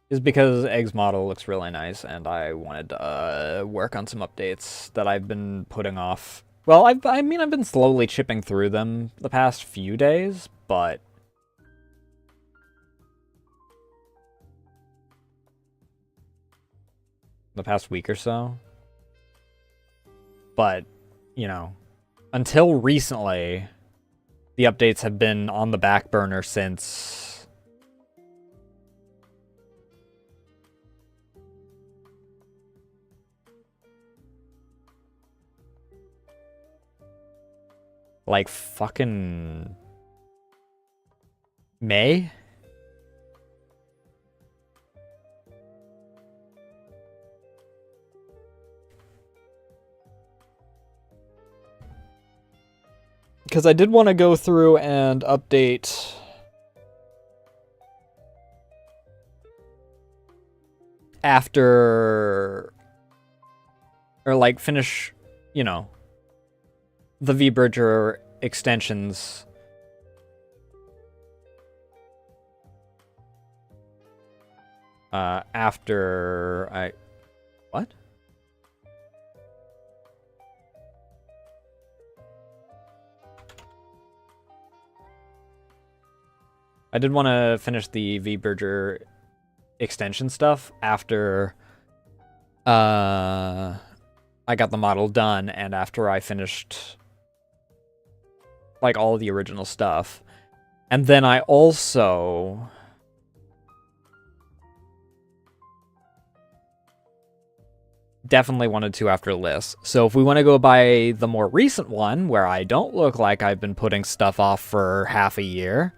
Is because Egg's model looks really nice, and I wanted to work on some updates that I've been putting off. Well, I mean, I've been slowly chipping through them the past few days, but the past week or so. But, you know, until recently, the updates have been on the back burner since like fucking May? Because I did want to go through and update after, or like finish, you know, the V-Bridger extensions after I... What? I did want to finish the V-Bridger extension stuff after I got the model done and after I finished like all the original stuff. And then I also definitely wanted to after Liss. So if we want to go by the more recent one, where I don't look like I've been putting stuff off for half a year,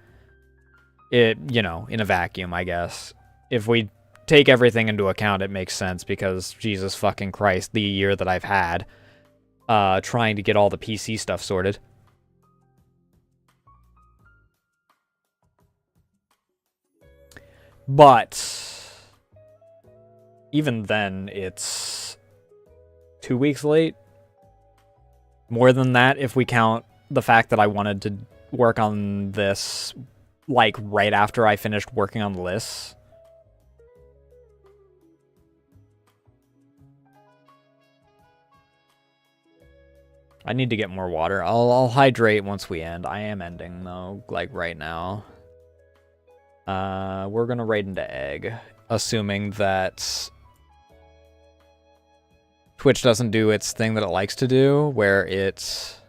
in a vacuum, I guess. If we take everything into account, it makes sense, because Jesus fucking Christ, the year that I've had trying to get all the PC stuff sorted. But even then, it's 2 weeks late. More than that, if we count the fact that I wanted to work on this, like, right after I finished working on the list. I need to get more water. I'll hydrate once we end. I am ending, though, like, right now. We're gonna raid into Egg, assuming that Twitch doesn't do its thing that it likes to do, where it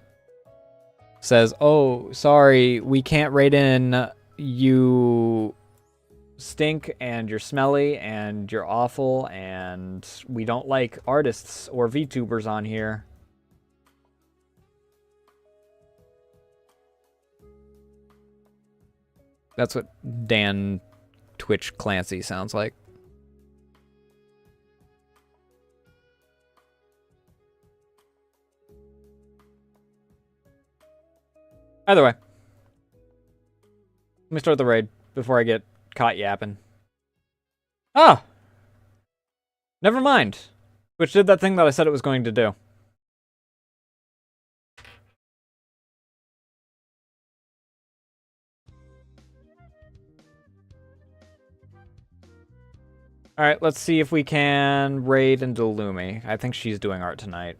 says, oh, sorry, we can't raid in, you stink, and you're smelly, and you're awful, and we don't like artists or VTubers on here. That's what Dan Twitch Clancy sounds like. Either way. Let me start the raid before I get caught yapping. Ah! Never mind. Twitch did that thing that I said it was going to do. Alright, let's see if we can raid into Lumi. I think she's doing art tonight.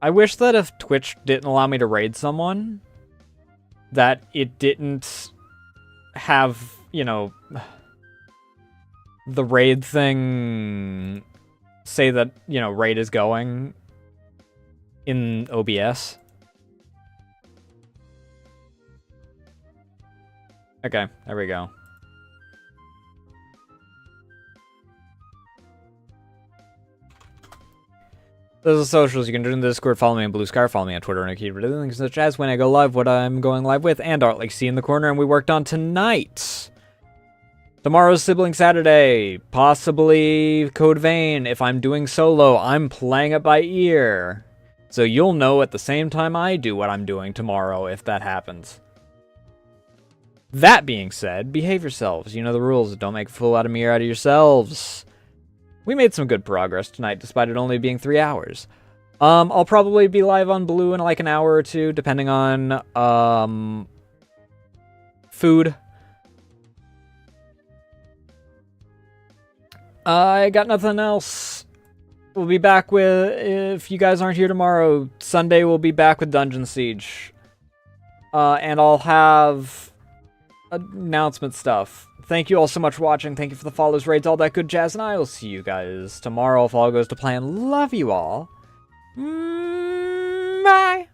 I wish that if Twitch didn't allow me to raid someone, that it didn't have, the raid thing say that, raid is going in OBS. Okay, there we go. Those are the socials. You can join the Discord, follow me on Blue Sky, follow me on Twitter, and I keep links such as when I go live, what I'm going live with, and Art Like C in the corner, and we worked on tonight. Tomorrow's Sibling Saturday, possibly Code Vein. If I'm doing solo, I'm playing it by ear. So you'll know at the same time I do what I'm doing tomorrow if that happens. That being said, behave yourselves. You know the rules. Don't make a fool out of me or out of yourselves. We made some good progress tonight, despite it only being 3 hours. I'll probably be live on Blue in like an hour or two, depending on, food. I got nothing else. We'll be back with, if you guys aren't here tomorrow, Sunday we'll be back with Dungeon Siege. And I'll have announcement stuff. Thank you all so much for watching. Thank you for the follows, raids, all that good jazz, and I will see you guys tomorrow if all goes to plan. Love you all. Bye.